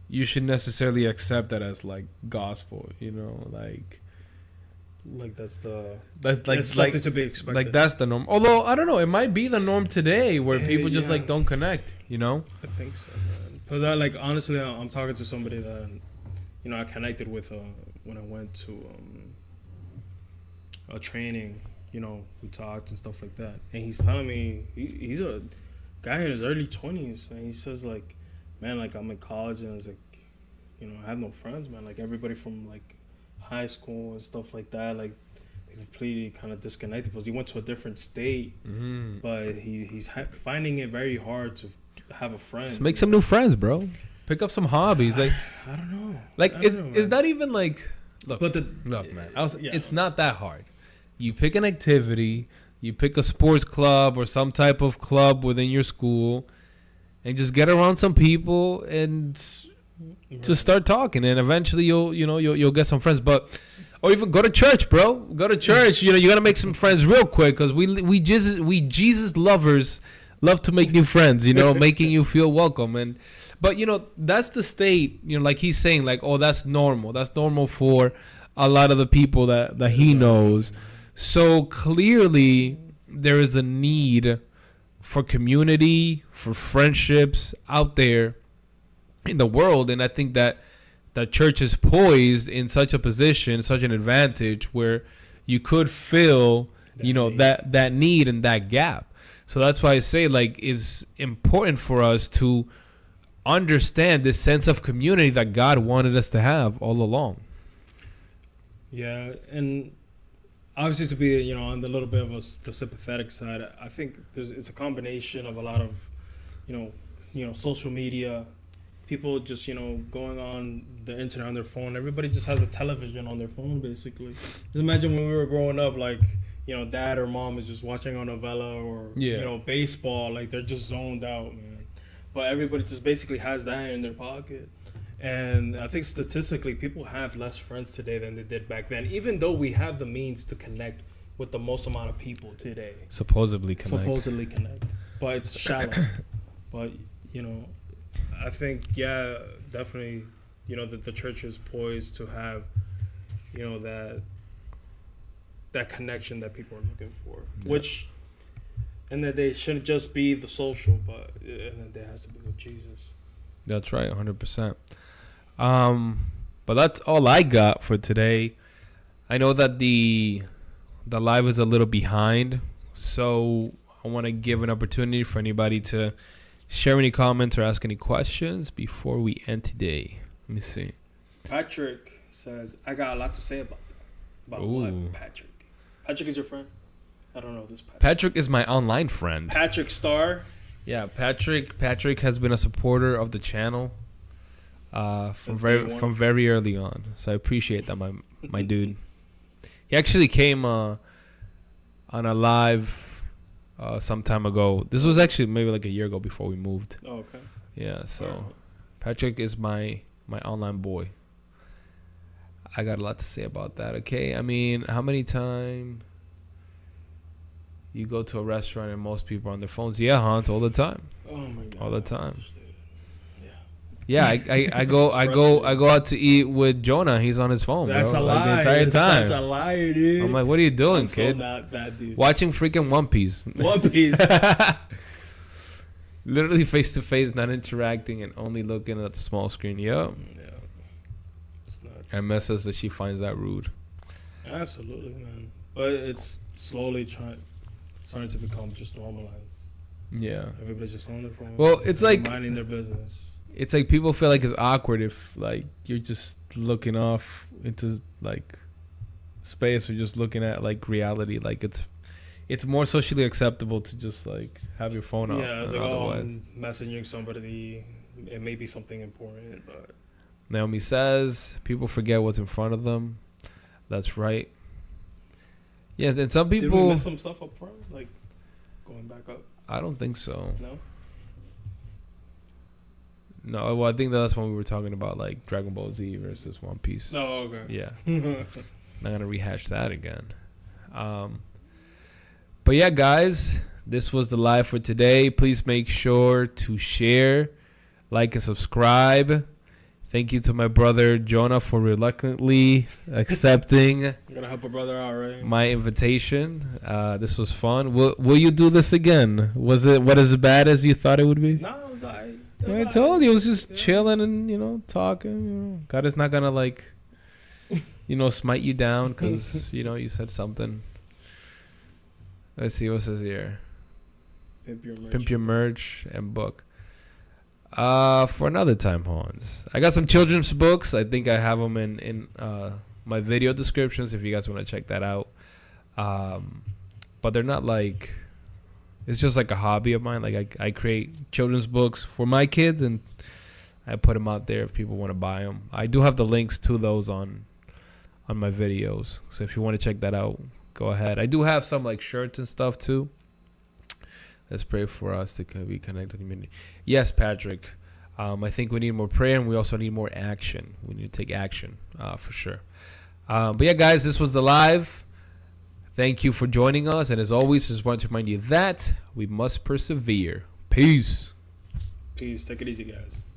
A: you should necessarily accept that as like gospel, like
B: that's
A: something
B: to be expected.
A: Like that's the norm. Although I don't know, it might be the norm today where people just like don't connect,
B: I think so, man. Because honestly, I'm talking to somebody that I connected with when I went to a training. We talked and stuff like that, and he's telling me he's a guy in his early 20s, and he says like, man, like I'm in college and it's like, I have no friends, man. Like everybody from like high school and stuff like that, like they completely kind of disconnected because he went to a different state, but he's finding it very hard to have a friend.
A: Just make some new friends, bro. Pick up some hobbies. Like
B: I don't know.
A: Like it's not even like look, man. It's not that hard. You pick an activity, you pick a sports club or some type of club within your school, and just get around some people and just start talking, and eventually you'll get some friends. Or even go to church, bro. Go to church. You gotta make some friends real quick because we Jesus lovers love to make new friends. Making you feel welcome. But that's the state. Like he's saying, like, oh, that's normal. That's normal for a lot of the people that he knows. So clearly, there is a need for community, for friendships out there in the world. And I think that the church is poised in such a position, such an advantage where you could fill, that need and that gap. So that's why I say, like, it's important for us to understand this sense of community that God wanted us to have all along.
B: Yeah, and obviously to be, on the little bit of the sympathetic side, I think it's a combination of a lot of, social media, people just, going on the internet on their phone. Everybody just has a television on their phone, basically. Just imagine when we were growing up, like, dad or mom is just watching a novella or, baseball, like they're just zoned out, man. But everybody just basically has that in their pocket. And I think statistically, people have less friends today than they did back then, even though we have the means to connect with the most amount of people today.
A: Supposedly connect.
B: But it's shallow. But, I think, definitely, that the church is poised to have, that connection that people are looking for. Yeah. Which, and that they shouldn't just be the social, but and that has to be with Jesus.
A: That's right, 100%. But that's all I got for today. I know that the live is a little behind, so I want to give an opportunity for anybody to share any comments or ask any questions before we end today. Let me see.
B: Patrick says, I got a lot to say about that. About what, Patrick? Patrick is your friend? I don't know this Patrick.
A: Patrick is my online friend.
B: Patrick Star.
A: Yeah, Patrick has been a supporter of the channel from very early on. So I appreciate that, my dude. He actually came on a live some time ago. This was actually maybe like a year ago before we moved.
B: Oh, okay.
A: Yeah, so Patrick is my online boy. I got a lot to say about that, okay? I mean, how many times you go to a restaurant and most people are on their phones? Yeah, Hans, all the time.
B: Oh my god.
A: All the time.
B: Yeah.
A: Yeah, I go out to eat with Jonah. He's on his phone.
B: That's
A: bro.
B: a
A: Like,
B: lie.
A: the entire
B: It's
A: time.
B: such a lie, dude.
A: I'm like, what are you doing,
B: I'm
A: kid?
B: so not that dude.
A: Watching freaking One Piece.
B: One Piece.
A: Literally face to face, not interacting, and only looking at the small screen. Yup.
B: Yeah. It's nuts.
A: And says that she finds that rude.
B: Absolutely, man. But it's slowly starting to become just normalized.
A: Yeah.
B: Everybody's just on their phone.
A: Well, it's like
B: minding their business.
A: It's like people feel like it's awkward if like you're just looking off into like space or just looking at like reality. Like it's more socially acceptable to just like have your phone out.
B: Yeah, it's like, I'm messaging somebody. It may be something important, but
A: Naomi says people forget what's in front of them. That's right. Yeah, and some people.
B: Did we miss some stuff up front, like going back up?
A: I don't think so.
B: No.
A: No, well, I think that's when we were talking about like Dragon Ball Z versus One Piece.
B: Oh, okay.
A: Yeah. Not gonna rehash that again. But yeah, guys, this was the live for today. Please make sure to share, like, and subscribe. Thank you to my brother Jonah for reluctantly accepting
B: I'm gonna help a brother out, right?
A: my invitation. This was fun. Will you do this again? Was it as bad as you thought it would be?
B: No, it was alright.
A: I told you it was just chilling and talking. God is not gonna like, smite you down because you said something. Let's see what says here. Pimp your merch and book. For another time, Hans. I got some children's books. I think I have them in my video descriptions if you guys want to check that out. But they're not like. It's just like a hobby of mine. Like I create children's books for my kids and I put them out there if people want to buy them. I do have the links to those on my videos. So if you want to check that out, go ahead. I do have some like shirts and stuff too. Let's pray for us to be connected to the community. Yes, Patrick. I think we need more prayer and we also need more action. We need to take action for sure. But yeah, guys, this was the live. Thank you for joining us. And as always, just want to remind you that we must persevere. Peace.
B: Peace. Take it easy, guys.